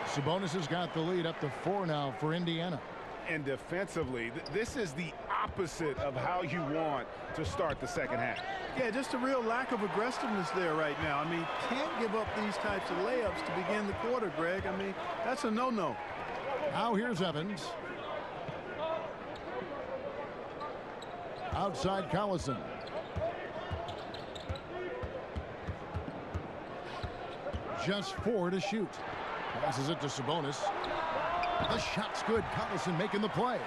Sabonis has got the lead up to 4 now for Indiana. And defensively, this is the opposite of how you want to start the second half. Yeah, just a real lack of aggressiveness there right now. I mean, can't give up these types of layups to begin the quarter, Greg. I mean, that's a no-no. Now here's Evans. Outside Collison. Just 4 to shoot. Passes it to Sabonis. The shot's good. Collison making the play.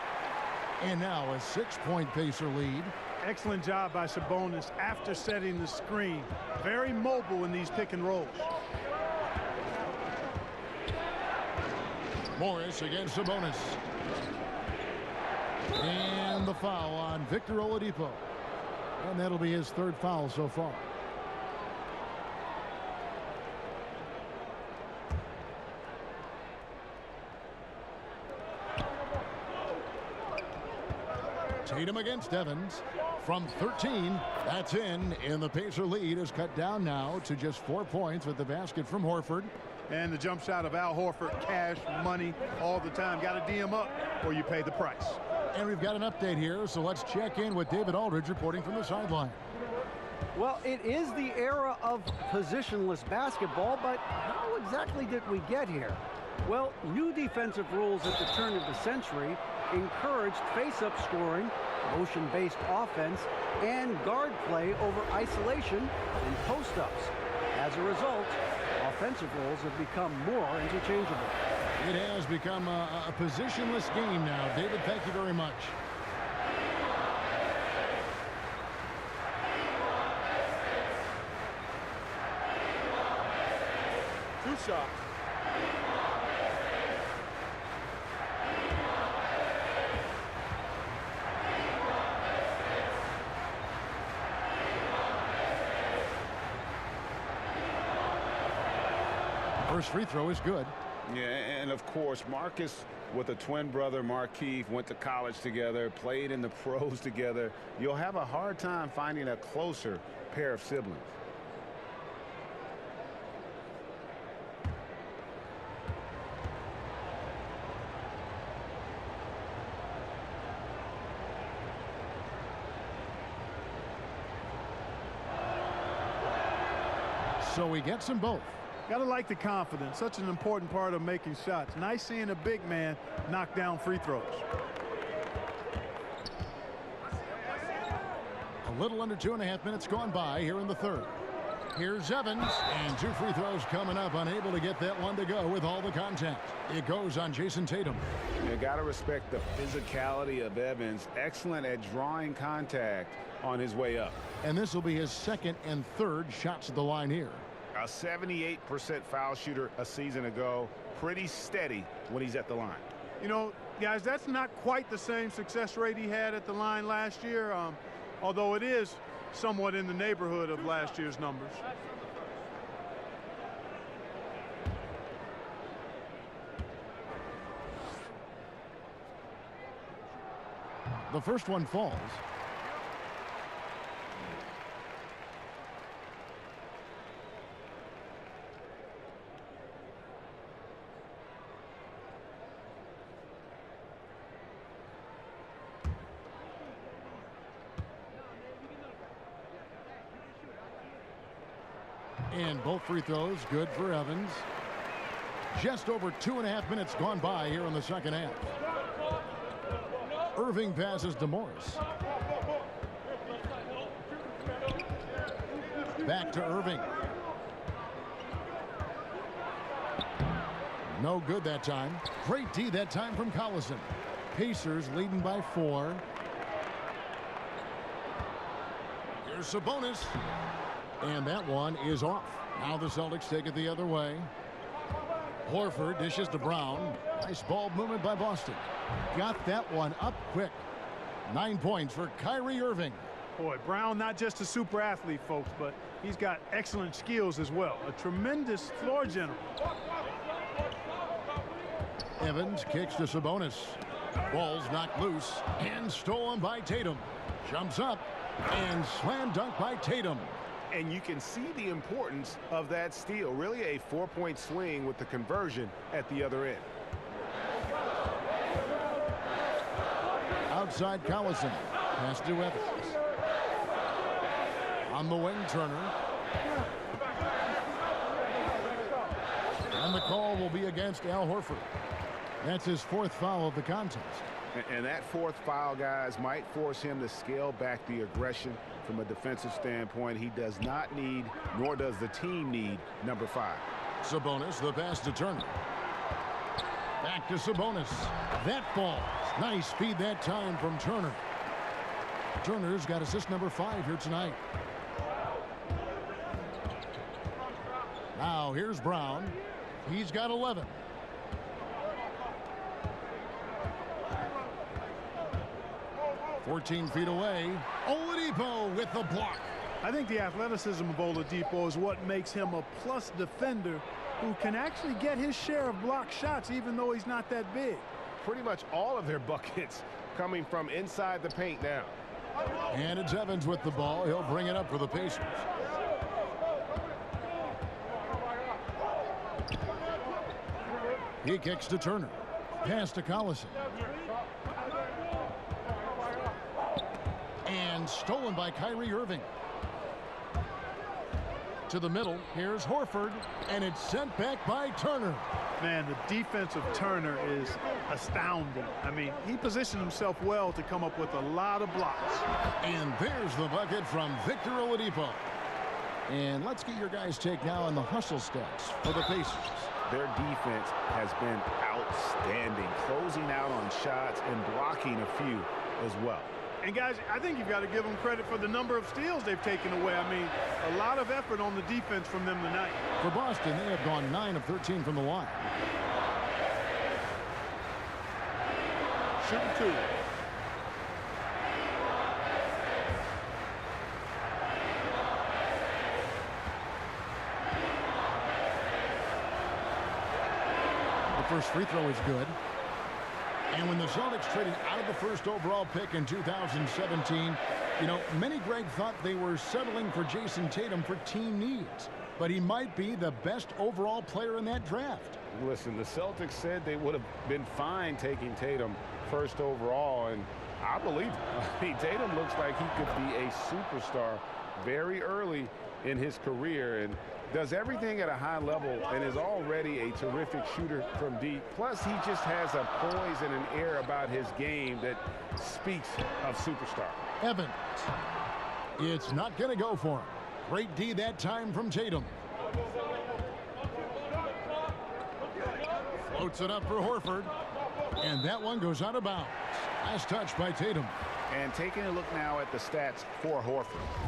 And now a 6-point Pacer lead. Excellent job by Sabonis after setting the screen. Very mobile in these pick and rolls. Morris against Sabonis. And the foul on Victor Oladipo. And that'll be his 3rd foul so far. Tatum against Evans. From 13, that's in. And the Pacer lead is cut down now to just 4 points with the basket from Horford. And the jump shot of Al Horford, cash, money, all the time. Got to D him up or you pay the price. And we've got an update here, so let's check in with David Aldridge reporting from the sideline. Well, it is the era of positionless basketball, but how exactly did we get here? Well, new defensive rules at the turn of the century encouraged face-up scoring, motion-based offense, and guard play over isolation and post-ups. As a result, offensive roles have become more interchangeable. It has become a positionless game now. David, thank you very much. Two shots. First free throw is good. Yeah, and of course, Marcus with a twin brother, Markeith, went to college together, played in the pros together. You'll have a hard time finding a closer pair of siblings. So he gets them both. Gotta like the confidence. Such an important part of making shots. Nice seeing a big man knock down free throws. little under 2.5 minutes gone by here in the third. Here's Evans, and 2 free throws coming up, unable to get that one to go with all the contact. It goes on Jason Tatum. You got to respect the physicality of Evans. Excellent at drawing contact on his way up. And this will be his second and third shots at the line here. A 78% foul shooter a season ago. Pretty steady when he's at the line. You know, guys, that's not quite the same success rate he had at the line last year, although it is somewhat in the neighborhood of last year's numbers. The first one falls. And both free throws good for Evans. Just over 2.5 minutes gone by here in the second half. Irving passes to Morris. Back to Irving. No good that time. Great D that time from Collison. Pacers leading by 4. Here's Sabonis. And that one is off. Now the Celtics take it the other way. Horford dishes to Brown. Nice ball movement by Boston. Got that one up quick. 9 points for Kyrie Irving. Boy, Brown not just a super athlete, folks, but he's got excellent skills as well. A tremendous floor general. Evans kicks to Sabonis. Ball's knocked loose and stolen by Tatum. Jumps up and slam dunk by Tatum. And you can see the importance of that steal. Really a 4-point swing with the conversion at the other end. Outside Collison. Pass to Evans. On the wing, Turner. And the call will be against Al Horford. That's his 4th foul of the contest. And that 4th foul, guys, might force him to scale back the aggression from a defensive standpoint. He does not need, nor does the team need, number 5. Sabonis, the pass to Turner. Back to Sabonis. That falls. Nice speed that time from Turner. Turner's got assist number 5 here tonight. Now here's Brown. He's got 11. "14 feet away. Oladipo with the block." I think the athleticism of Oladipo is what makes him a plus defender who can actually get his share of block shots even though he's not that big. Pretty much all of their buckets coming from inside the paint now. And it's Evans with the ball. He'll bring it up for the Pacers. He kicks to Turner. Pass to Collison. And stolen by Kyrie Irving. To the middle. Here's Horford. And it's sent back by Turner. Man, the defense of Turner is astounding. I mean, he positioned himself well to come up with a lot of blocks. And there's the bucket from Victor Oladipo. And let's get your guys' take now on the hustle stats for the Pacers. Their defense has been outstanding, closing out on shots and blocking a few as well. And guys, I think you've got to give them credit for the number of steals they've taken away. I mean, a lot of effort on the defense from them tonight. For Boston, they have gone 9 of 13 from the line. Shooting 2. The first free throw is good. And when the Celtics traded out of the first overall pick in 2017, you know, many, Greg, thought they were settling for Jason Tatum for team needs. But he might be the best overall player in that draft. Listen, the Celtics said they would have been fine taking Tatum first overall, and I believe it. I mean, Tatum looks like he could be a superstar very early in his career and does everything at a high level and is already a terrific shooter from deep. Plus, he just has a poise and an air about his game that speaks of superstar. Evans. It's not going to go for him. Great D that time from Tatum. Floats it up for Horford. And that one goes out of bounds. Last touch by Tatum. And taking a look now at the stats for Horford.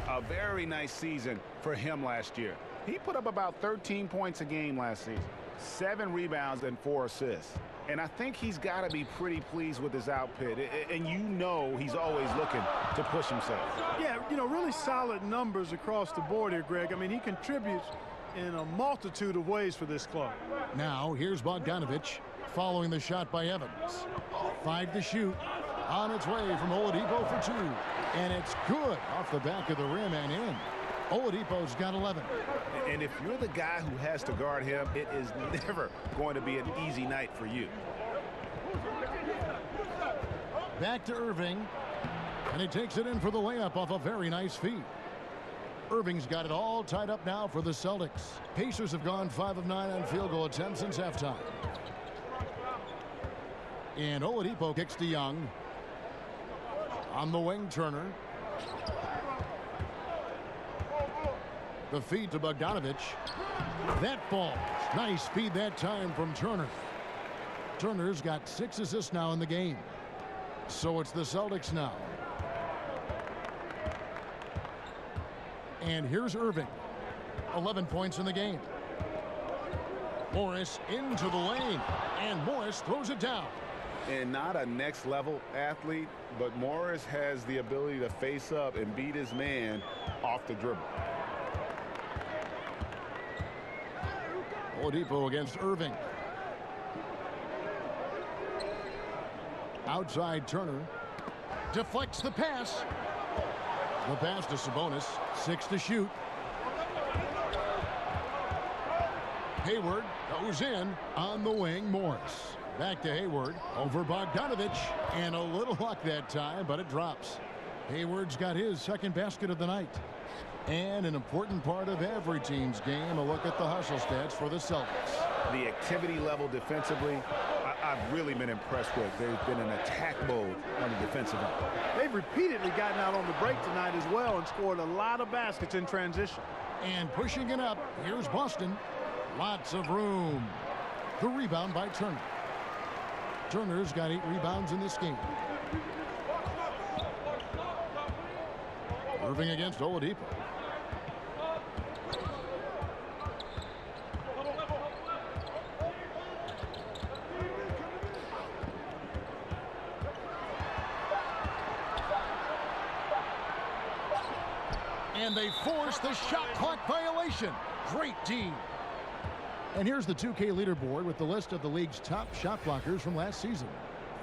A very nice season for him last year. He put up about 13 points a game last season. 7 rebounds and 4 assists. And I think he's got to be pretty pleased with his output. And you know he's always looking to push himself. Yeah, you know, really solid numbers across the board here, Greg. I mean, he contributes in a multitude of ways for this club. Now, here's Bogdanovich following the shot by Evans. 5 to shoot. On its way from Oladipo for 2. And it's good off the back of the rim and in. Oladipo's got 11. And if you're the guy who has to guard him, it is never going to be an easy night for you. Back to Irving. And he takes it in for the layup off a very nice feed. Irving's got it all tied up now for the Celtics. Pacers have gone 5 of 9 on field goal attempts since halftime. And Oladipo kicks to Young. On the wing, Turner. The feed to Bogdanovich. That falls. Nice feed that time from Turner. Turner's got 6 assists now in the game. So it's the Celtics now. And here's Irving. 11 points in the game. Morris into the lane. And Morris throws it down. And not a next-level athlete, but Morris has the ability to face up and beat his man off the dribble. Oladipo against Irving. Outside Turner. Deflects the pass. The pass to Sabonis. 6 to shoot. Hayward goes in on the wing. Morris. Back to Hayward. Over Bogdanovich. And a little luck that time, but it drops. Hayward's got his second basket of the night. And an important part of every team's game, a look at the hustle stats for the Celtics. The activity level defensively, I've really been impressed with. There's been an attack mode on the defensive end. They've repeatedly gotten out on the break tonight as well and scored a lot of baskets in transition. And pushing it up, here's Boston. Lots of room. The rebound by Turner. Turner's got 8 rebounds in this game. Irving against Oladipo. And they force the shot clock violation. Great D. And here's the 2K leaderboard with the list of the league's top shot blockers from last season.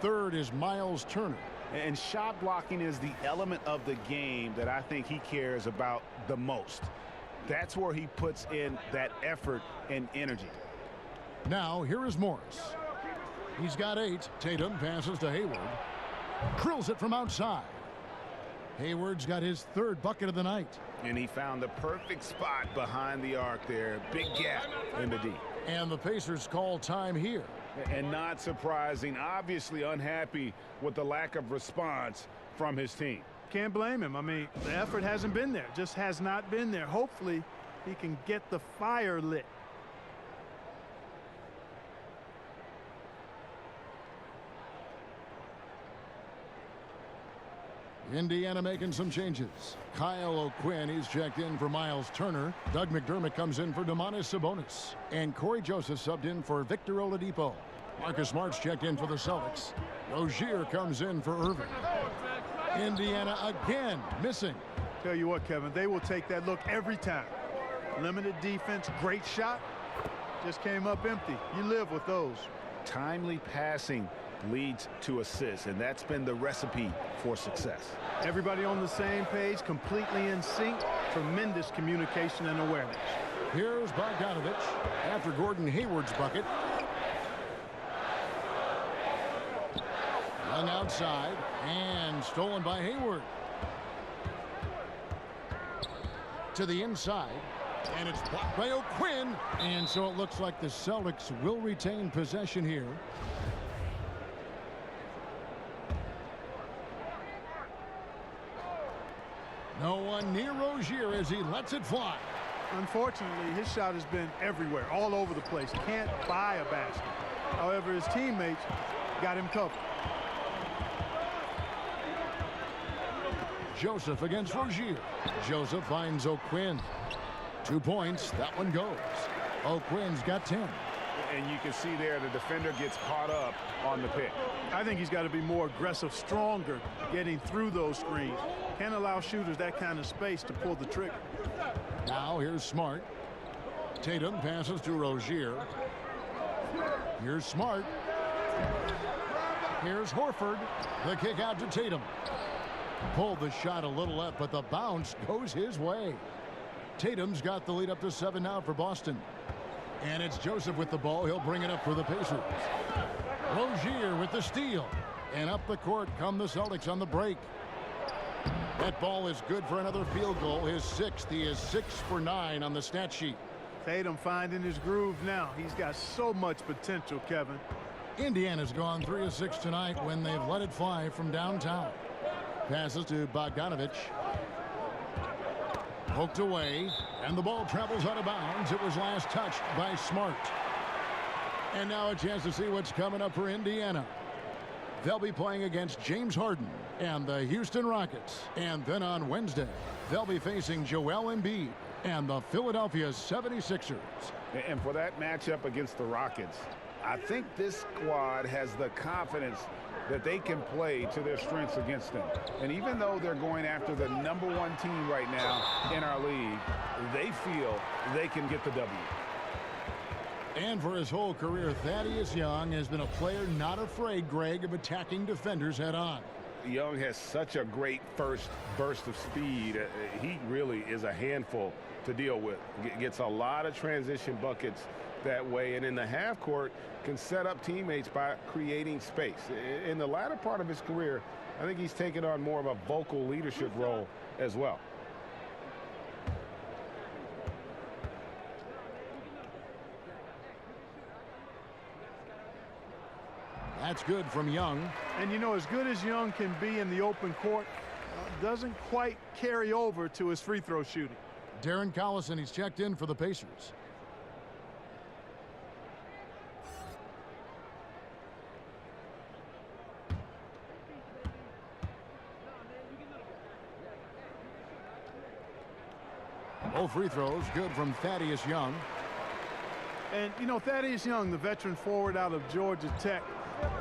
Third is Miles Turner. And shot blocking is the element of the game that I think he cares about the most. That's where he puts in that effort and energy. Now, here is Morris. He's got 8. Tatum passes to Hayward. Drills it from outside. Hayward's got his 3rd bucket of the night. And he found the perfect spot behind the arc there. Big gap in the D. And the Pacers call time here. And not surprising, obviously unhappy with the lack of response from his team. Can't blame him. I mean, the effort hasn't been there. Just has not been there. Hopefully, he can get the fire lit. Indiana making some changes. Kyle O'Quinn, he's checked in for Miles Turner. Doug McDermott comes in for Domantas Sabonis. And Corey Joseph subbed in for Victor Oladipo. Marcus Smart's checked in for the Celtics. Rozier comes in for Irving. Indiana again missing. Tell you what, Kevin, they will take that look every time. Limited defense, great shot. Just came up empty. You live with those. Timely passing leads to assists, and that's been the recipe for success. Everybody on the same page, completely in sync. Tremendous communication and awareness. Here's Bogdanovich after Gordon Hayward's bucket. Young outside and stolen by Hayward. To the inside, and it's blocked by O'Quinn. And so it looks like the Celtics will retain possession here. No one near Rozier as he lets it fly. Unfortunately, his shot has been everywhere, all over the place. Can't buy a basket. However, his teammates got him covered. Joseph against Rozier. Joseph finds O'Quinn. 2 points. That one goes. O'Quinn's got 10. And you can see there the defender gets caught up on the pick. I think he's got to be more aggressive, stronger, getting through those screens. Can't allow shooters that kind of space to pull the trigger. Now here's Smart. Tatum passes to Rozier. Here's Smart. Here's Horford. The kick out to Tatum. Pulled the shot a little left, but the bounce goes his way. Tatum's got the lead up to 7 now for Boston. And it's Joseph with the ball. He'll bring it up for the Pacers. Rozier with the steal. And up the court come the Celtics on the break. That ball is good for another field goal. His 6th. He is 6 for 9 on the stat sheet. Tatum finding his groove now. He's got so much potential, Kevin. Indiana's gone 3 of 6 tonight when they've let it fly from downtown. Passes to Bogdanovich. Poked away, and the ball travels out of bounds. It was last touched by Smart. And now a chance to see what's coming up for Indiana. They'll be playing against James Harden and the Houston Rockets. And then on Wednesday, they'll be facing Joel Embiid and the Philadelphia 76ers. And for that matchup against the Rockets, I think this squad has the confidence that they can play to their strengths against them. And even though they're going after the #1 team right now in our league, they feel they can get the W. And for his whole career, Thaddeus Young has been a player not afraid, Greg, of attacking defenders head on. Young has such a great first burst of speed. He really is a handful to deal with. Gets a lot of transition buckets that way, and in the half court can set up teammates by creating space. In the latter part of his career, I think he's taken on more of a vocal leadership role as well. That's good from Young. And you know, as good as Young can be in the open court, doesn't quite carry over to his free throw shooting. Darren Collison, he's checked in for the Pacers. Both free throws good from Thaddeus Young. And, you know, Thaddeus Young, the veteran forward out of Georgia Tech,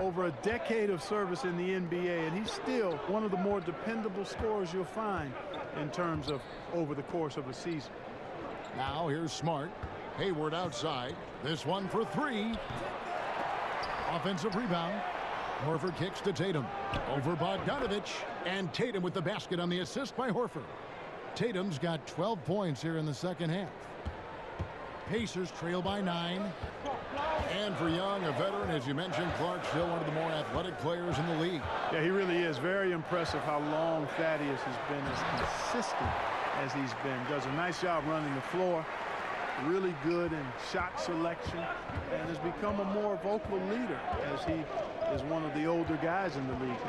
over a decade of service in the NBA, and he's still one of the more dependable scorers you'll find in terms of over the course of a season. Now here's Smart. Hayward outside. This one for 3. Offensive rebound. Horford kicks to Tatum. Over Bogdanovich. And Tatum with the basket on the assist by Horford. Tatum's got 12 points here in the second half. Pacers trail by 9. And for Young, a veteran, as you mentioned, Clark, still one of the more athletic players in the league. Yeah, he really is. Very impressive how long Thaddeus has been, as consistent as he's been. Does a nice job running the floor. Really good in shot selection, and has become a more vocal leader as he is one of the older guys in the league.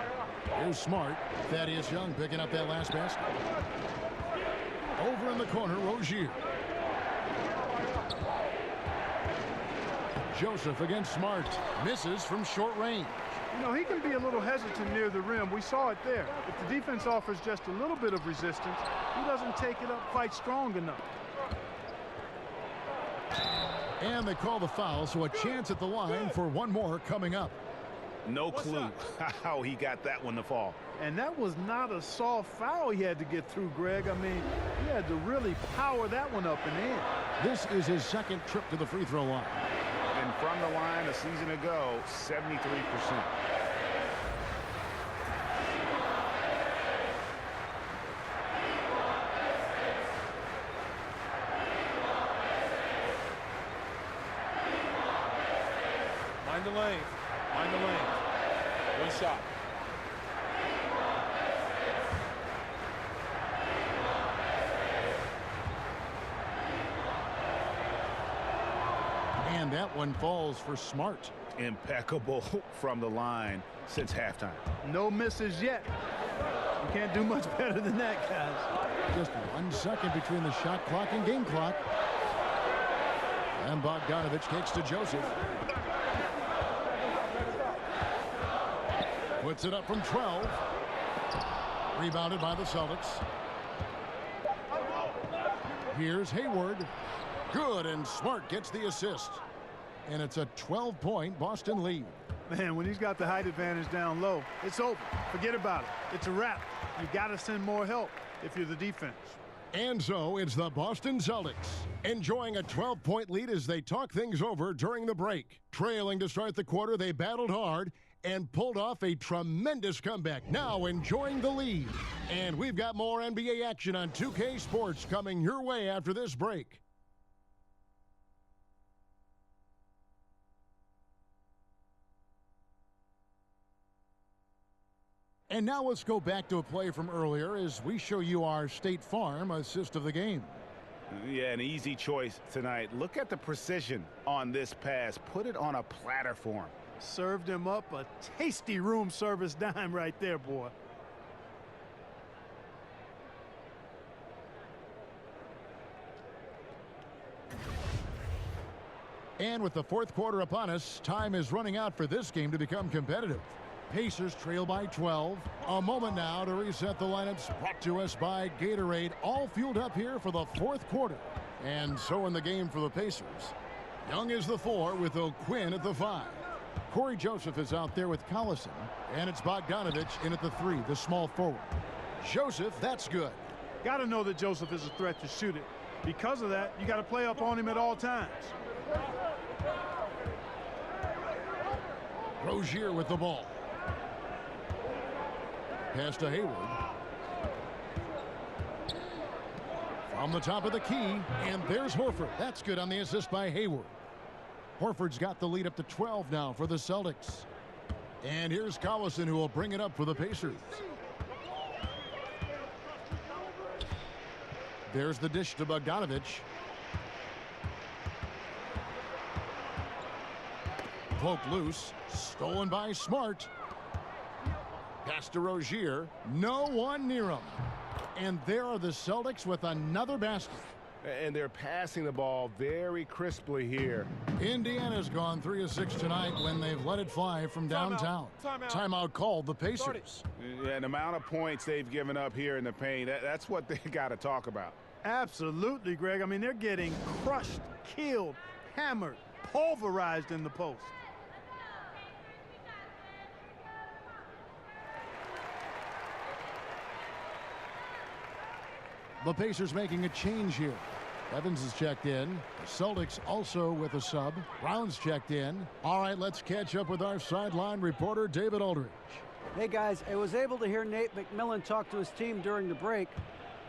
Here's Smart. Thaddeus Young picking up that last basket. Over in the corner, Rozier. Joseph against Smart. Misses from short range. You know, he can be a little hesitant near the rim. We saw it there. If the defense offers just a little bit of resistance, he doesn't take it up quite strong enough. And they call the foul, so a chance at the line for one more coming up. No clue how he got that one to fall. And that was not a soft foul he had to get through, Greg. I mean, he had to really power that one up and in. This is his second trip to the free throw line. And from the line a season ago, 73%. Mind the lane. Mind the lane. One shot. And that one falls for Smart. Impeccable from the line since halftime. No misses yet. You can't do much better than that, guys. Just 1 second between the shot clock and game clock. And Bogdanovich kicks to Joseph. Puts it up from 12. Rebounded by the Celtics. Here's Hayward. Good, and Smart gets the assist. And it's a 12-point Boston lead. Man, when he's got the height advantage down low, it's over. Forget about it. It's a wrap. You got to send more help if you're the defense. And so it's the Boston Celtics enjoying a 12-point lead as they talk things over during the break. Trailing to start the quarter, they battled hard and pulled off a tremendous comeback. Now enjoying the lead. And we've got more NBA action on 2K Sports coming your way after this break. And now let's go back to a play from earlier as we show you our State Farm assist of the game. Yeah, an easy choice tonight. Look at the precision on this pass. Put it on a platter for him. Served him up a tasty room service dime right there, boy. And with the fourth quarter upon us, time is running out for this game to become competitive. Pacers trail by 12. A moment now to reset the lineups, brought to us by Gatorade. All fueled up here for the fourth quarter. And so in the game for the Pacers. Young is the 4 with O'Quinn at the 5. Corey Joseph is out there with Collison. And it's Bogdanovich in at the 3, the small forward. Joseph, that's good. Got to know that Joseph is a threat to shoot it. Because of that, you got to play up on him at all times. Rozier with the ball. Pass to Hayward. From the top of the key, and there's Horford. That's good on the assist by Hayward. Horford's got the lead up to 12 now for the Celtics. And here's Collison, who will bring it up for the Pacers. There's the dish to Bogdanovich. Poke loose. Stolen by Smart. Pass to Rozier. No one near him. And there are the Celtics with another basket. And they're passing the ball very crisply here. Indiana's gone 3 of 6 tonight when they've let it fly from downtown. Timeout called the Pacers. And the amount of points they've given up here in the paint, that's what they got to talk about. Absolutely, Greg. I mean, they're getting crushed, killed, hammered, pulverized in the post. The Pacers making a change here. Evans is checked in. The Celtics also with a sub. Brown's checked in. All right, let's catch up with our sideline reporter, David Aldridge. Hey, guys, I was able to hear Nate McMillan talk to his team during the break.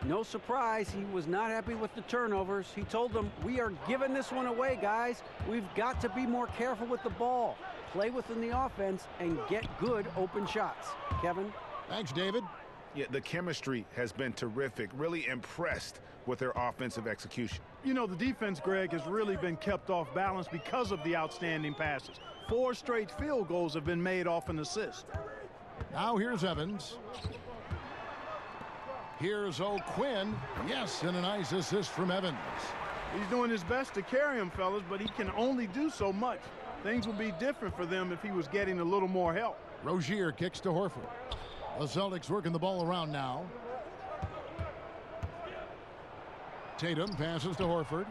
No surprise, he was not happy with the turnovers. He told them, we are giving this one away, guys. We've got to be more careful with the ball, play within the offense, and get good open shots. Kevin? Thanks, David. Yeah, the chemistry has been terrific. Really impressed with their offensive execution. You know, the defense, Greg, has really been kept off balance because of the outstanding passes. 4 straight field goals have been made off an assist. Now here's Evans. Here's O'Quinn. Yes, and a nice assist from Evans. He's doing his best to carry him, fellas, but he can only do so much. Things would be different for them if he was getting a little more help. Rozier kicks to Horford. The Celtics working the ball around now. Tatum passes to Horford.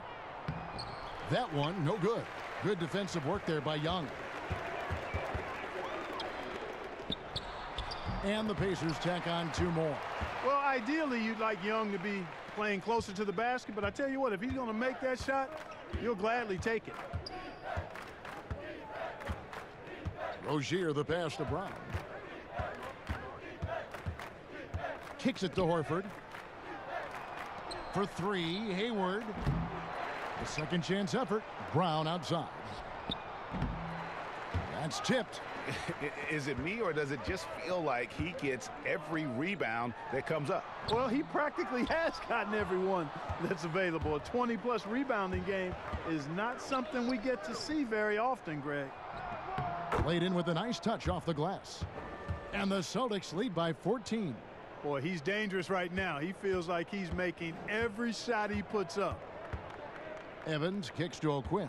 That one, no good. Good defensive work there by Young. And the Pacers tack on 2 more. Well, ideally, you'd like Young to be playing closer to the basket, but I tell you what, if he's going to make that shot, you'll gladly take it. Rozier, the pass to Brown. Kicks it to Horford. For 3, Hayward. The second chance effort. Brown outside. That's tipped. Is it me, or does it just feel like he gets every rebound that comes up? Well, he practically has gotten every one that's available. A 20-plus rebounding game is not something we get to see very often, Greg. Played in with a nice touch off the glass. And the Celtics lead by 14. Boy, he's dangerous right now. He feels like he's making every shot he puts up. Evans kicks to O'Quinn.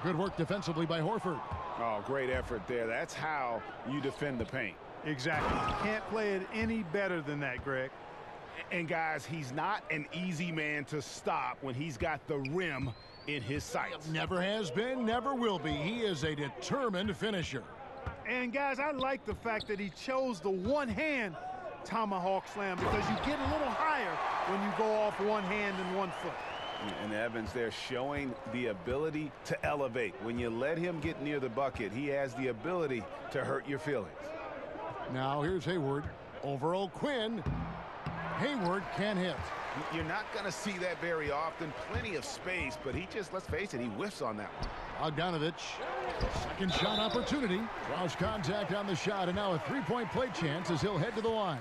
Good work defensively by Horford. Oh, great effort there. That's how you defend the paint. Exactly. You can't play it any better than that, Greg. And guys, he's not an easy man to stop when he's got the rim in his sights. Never has been, never will be. He is a determined finisher. And guys, I like the fact that he chose the one-hand tomahawk slam, because you get a little higher when you go off one hand and 1 foot. And Evans there showing the ability to elevate. When you let him get near the bucket, he has the ability to hurt your feelings. Now here's Hayward over O'Quinn. Hayward can hit. You're not going to see that very often. Plenty of space, but he just, let's face it, he whiffs on that one. Bogdanovich, second shot opportunity. Draws contact on the shot, and now a three-point play chance as he'll head to the line.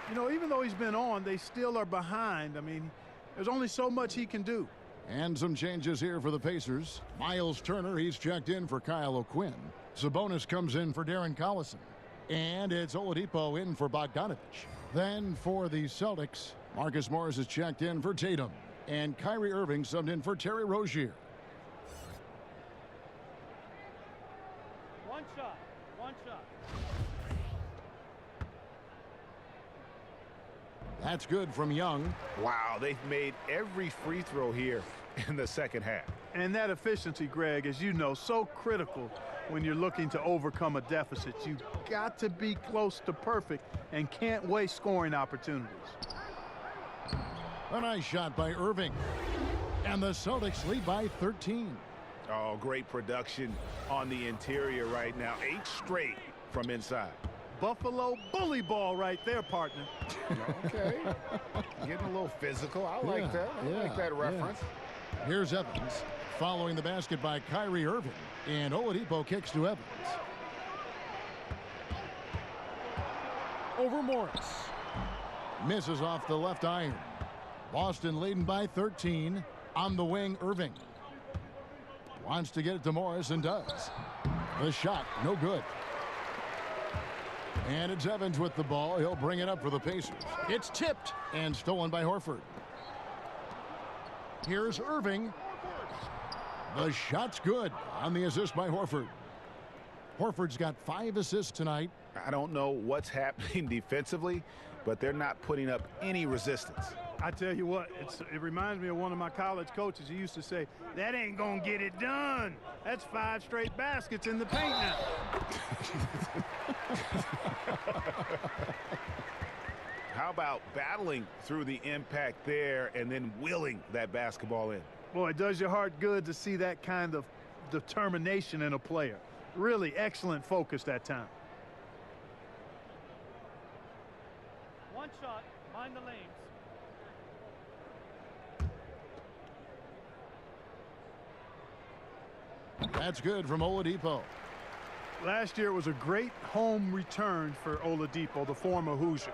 You know, even though he's been on, they still are behind. I mean, there's only so much he can do. And some changes here for the Pacers. Miles Turner, he's checked in for Kyle O'Quinn. Sabonis comes in for Darren Collison. And it's Oladipo in for Bogdanovich. Then for the Celtics, Marcus Morris is checked in for Tatum. And Kyrie Irving subbed in for Terry Rozier. One shot. That's good from Young. Wow, they've made every free throw here in the second half. And that efficiency, Greg, as you know, so critical when you're looking to overcome a deficit. You've got to be close to perfect and can't waste scoring opportunities. A nice shot by Irving. And the Celtics lead by 13. Oh, great production on the interior right now. 8 straight from inside. Buffalo bully ball right there, partner. Okay. Getting a little physical. I like that. I like that reference. Yeah. Here's Evans following the basket by Kyrie Irving. And Oladipo kicks to Evans. Over Morris. Misses off the left iron. Boston leading by 13. On the wing, Irving. Wants to get it to Morris and does. The shot, no good. And it's Evans with the ball. He'll bring it up for the Pacers. It's tipped and stolen by Horford. Here's Irving. The shot's good on the assist by Horford. Horford's got 5 assists tonight. I don't know what's happening defensively, but they're not putting up any resistance. I tell you what, it reminds me of one of my college coaches. He used to say, that ain't gonna get it done. That's 5 straight baskets in the paint now. How about battling through the impact there and then willing that basketball in? Boy, it does your heart good to see that kind of determination in a player. Really excellent focus that time. One shot, mind the lanes. That's good from Oladipo. Last year it was a great home return for Oladipo, the former Hoosier.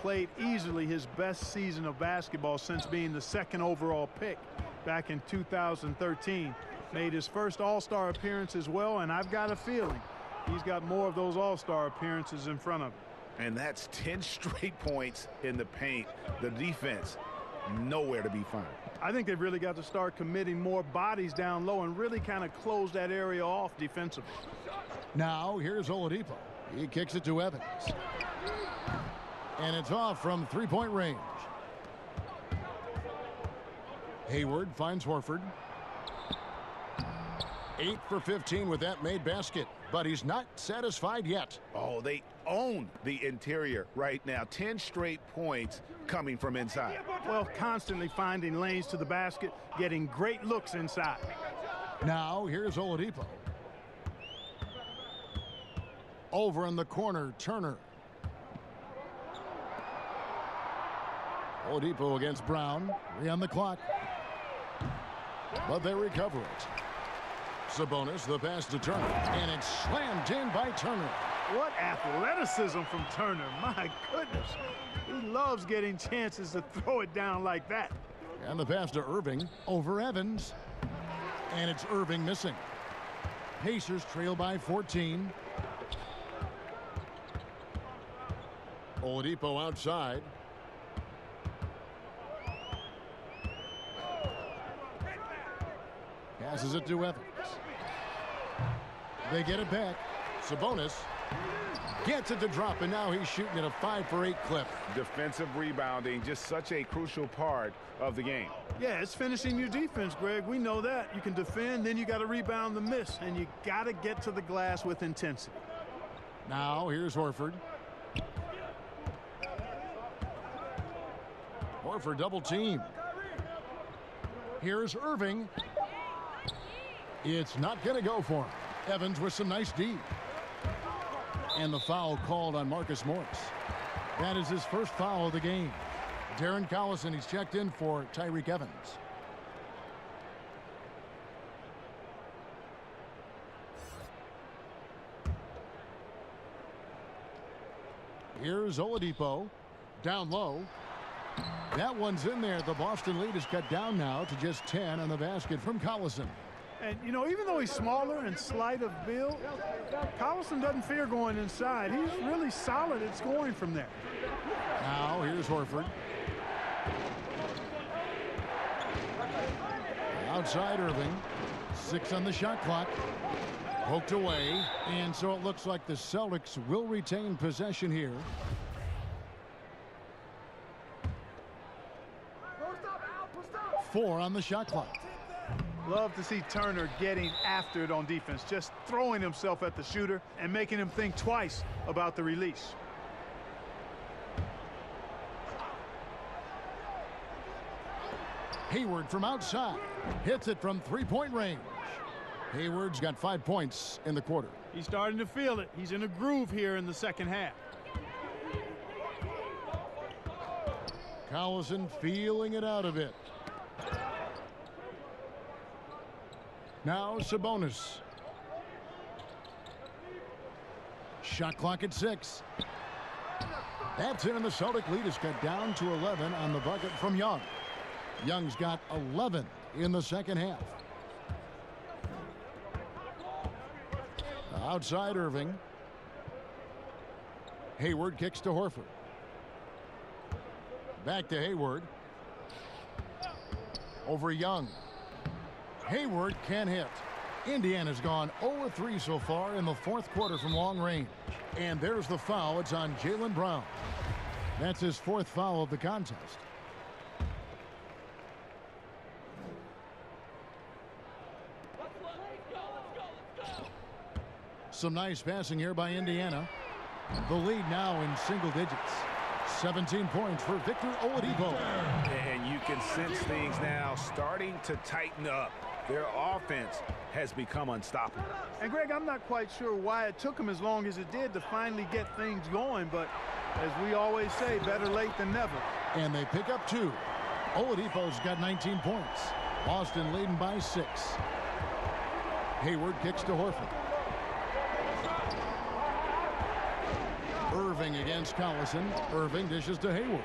Played easily his best season of basketball since being the 2nd overall pick back in 2013. Made his first All-Star appearance as well, and I've got a feeling he's got more of those All-Star appearances in front of him. And that's 10 straight points in the paint. The defense, nowhere to be found. I think they've really got to start committing more bodies down low and really kind of close that area off defensively. Now here's Oladipo. He kicks it to Evans. And it's off from 3-point range. Hayward finds Horford. 8 for 15 with that made basket, but he's not satisfied yet. Oh, they own the interior right now. 10 straight points coming from inside. Well, constantly finding lanes to the basket, getting great looks inside. Now here's Oladipo. Over in the corner, Turner. Oladipo against Brown. 3 on the clock. But they recover it. Sabonis, the pass to Turner. And it's slammed in by Turner. What athleticism from Turner. My goodness. He loves getting chances to throw it down like that. And the pass to Irving over Evans. And it's Irving missing. Pacers trail by 14. Oladipo outside. Passes it to Evans. They get it back. Sabonis gets it to drop, and now he's shooting at a 5 for 8 clip. Defensive rebounding, just such a crucial part of the game. Yeah, it's finishing your defense, Greg. We know that. You can defend, then you got to rebound the miss, and you got to get to the glass with intensity. Now here's Horford. Horford double team. Here's Irving. It's not going to go for him. Evans with some nice D. And the foul called on Marcus Morris. That is his first foul of the game. Darren Collison, he's checked in for Tyreke Evans. Here's Oladipo. Down low. That one's in there. The Boston lead is cut down now to just 10 on the basket from Collison. And, you know, even though he's smaller and slight of build, Collison doesn't fear going inside. He's really solid at scoring from there. Now here's Horford. Outside Irving. 6 on the shot clock. Poked away. And so it looks like the Celtics will retain possession here. Four on the shot clock. Love to see Turner getting after it on defense, just throwing himself at the shooter and making him think twice about the release. Hayward from outside. Hits it from three-point range. Hayward's got 5 points in the quarter. He's starting to feel it. He's in a groove here in the second half. Collison feeling it out of it. Now Sabonis. Shot clock at 6. That's in, and the Celtic lead is cut down to 11 on the bucket from Young. Young's got 11 in the second half. Outside Irving. Hayward kicks to Horford. Back to Hayward. Over Young. Hayward can hit. Indiana's gone 0-3 so far in the fourth quarter from long range. And there's the foul. It's on Jaylen Brown. That's his 4th foul of the contest. Some nice passing here by Indiana. The lead now in single digits. 17 points for Victor Oladipo. And you can sense things now starting to tighten up. Their offense has become unstoppable. And Greg, I'm not quite sure why it took him as long as it did to finally get things going, but as we always say, better late than never. And they pick up 2. Oladipo's got 19 points. Boston leading by 6. Hayward kicks to Horford. Irving against Collison. Irving dishes to Hayward.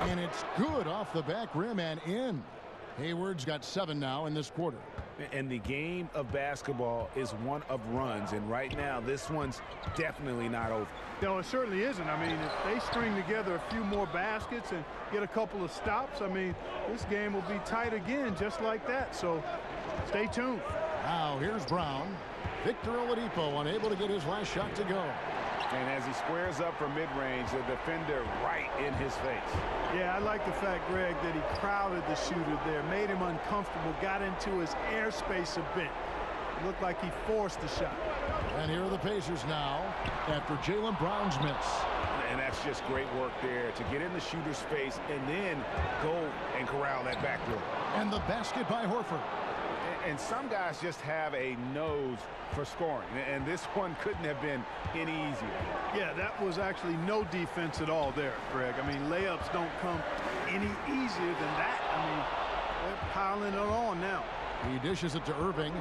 And it's good off the back rim and in. Hayward's got 7 now in this quarter. And the game of basketball is one of runs, and right now this one's definitely not over. No, it certainly isn't. I mean, if they string together a few more baskets and get a couple of stops, I mean, this game will be tight again just like that. So stay tuned. Now here's Brown. Victor Oladipo unable to get his last shot to go. And as he squares up from mid-range, the defender right in his face. Yeah, I like the fact, Greg, that he crowded the shooter there, made him uncomfortable, got into his airspace a bit. It looked like he forced the shot. And here are the Pacers now after Jaylen Brown's miss. And that's just great work there to get in the shooter's face and then go and corral that backdoor. And the basket by Horford. And some guys just have a nose for scoring, and this one couldn't have been any easier. Yeah, that was actually no defense at all there, Greg. I mean, layups don't come any easier than that. I mean, they're piling it on now. He dishes it to Irving.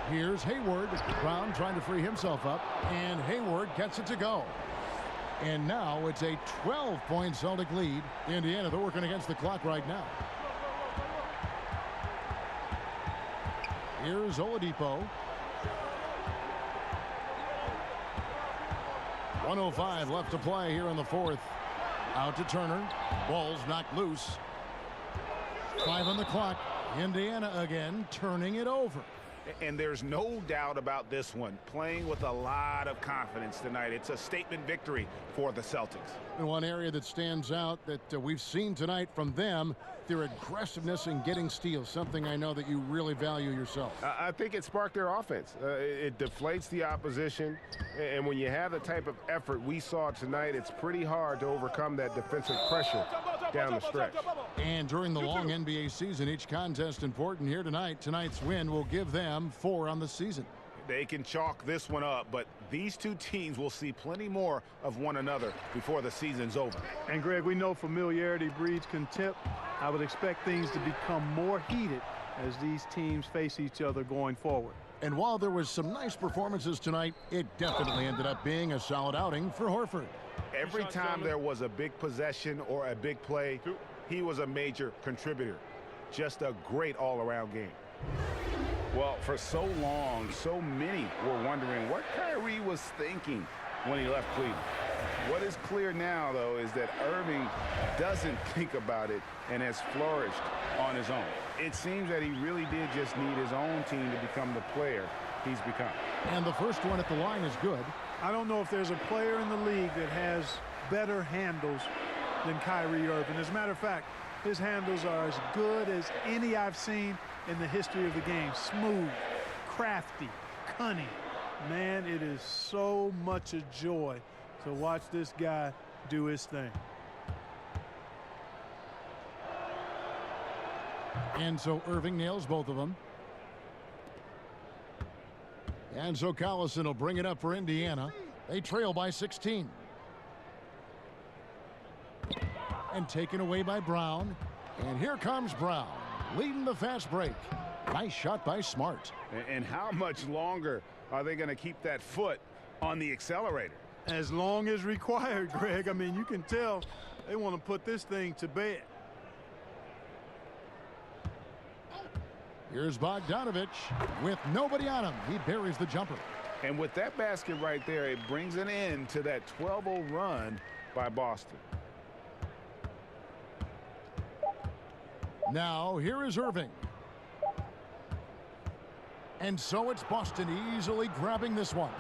Here's Hayward. Brown trying to free himself up, and Hayward gets it to go. And now it's a 12-point Celtic lead. Indiana, they're working against the clock right now. Here's Oladipo. 1:05 left to play here in the fourth. Out to Turner. Ball's knocked loose. 5 on the clock. Indiana again turning it over. And there's no doubt about this one. Playing with a lot of confidence tonight. It's a statement victory for the Celtics. And one area that stands out that we've seen tonight from them, their aggressiveness in getting steals, something I know that you really value yourself. I think it sparked their offense. It deflates the opposition. And when you have the type of effort we saw tonight, it's pretty hard to overcome that defensive pressure down the stretch. And during the long NBA season, each contest important. Here tonight. Tonight's win will give them 4 on the season. They can chalk this one up, but these two teams will see plenty more of one another before the season's over. And Greg, we know familiarity breeds contempt. I would expect things to become more heated as these teams face each other going forward. And while there was some nice performances tonight, it definitely ended up being a solid outing for Horford. Every time there was a big possession or a big play, he was a major contributor. Just a great all-around game. Well, for so long, so many were wondering what Kyrie was thinking when he left Cleveland. What is clear now, though, is that Irving doesn't think about it and has flourished on his own. It seems that he really did just need his own team to become the player he's become. And the first one at the line is good. I don't know if there's a player in the league that has better handles than Kyrie Irving. As a matter of fact, his handles are as good as any I've seen in the history of the game. Smooth, crafty, cunning. Man, it is so much a joy to watch this guy do his thing. And so Irving nails both of them. And so Collison will bring it up for Indiana. They trail by 16. And taken away by Brown. And here comes Brown, leading the fast break. Nice shot by Smart. And how much longer are they going to keep that foot on the accelerator? As long as required, Greg. I mean, you can tell they want to put this thing to bed. Here's Bogdanovich with nobody on him. He buries the jumper. And with that basket right there, it brings an end to that 12-0 run by Boston. Now, here is Irving. And so it's Boston easily grabbing this one.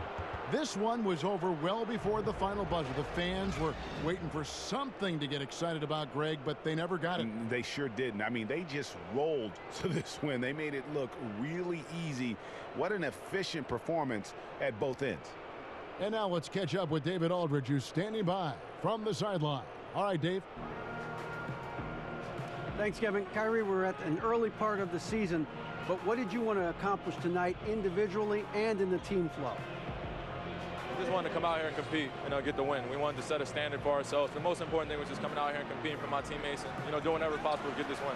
This one was over well before the final buzzer. The fans were waiting for something to get excited about, Greg, but they never got it. They sure didn't. I mean, they just rolled to this win. They made it look really easy. What an efficient performance at both ends. And now let's catch up with David Aldridge, who's standing by from the sideline. All right, Dave. Thanks, Kevin. Kyrie, we're at an early part of the season, but what did you want to accomplish tonight individually and in the team flow? Just wanted to come out here and compete, get the win. We wanted to set a standard for ourselves. The most important thing was just coming out here and competing for my teammates and, doing whatever possible to get this win.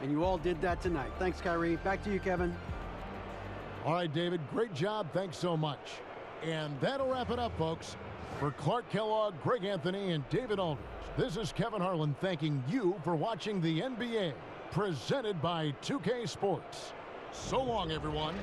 And you all did that tonight. Thanks, Kyrie. Back to you, Kevin. All right, David, great job. Thanks so much. And that'll wrap it up, folks. For Clark Kellogg, Greg Anthony, and David Aldridge, this is Kevin Harlan thanking you for watching the NBA, presented by 2K Sports. So long, everyone.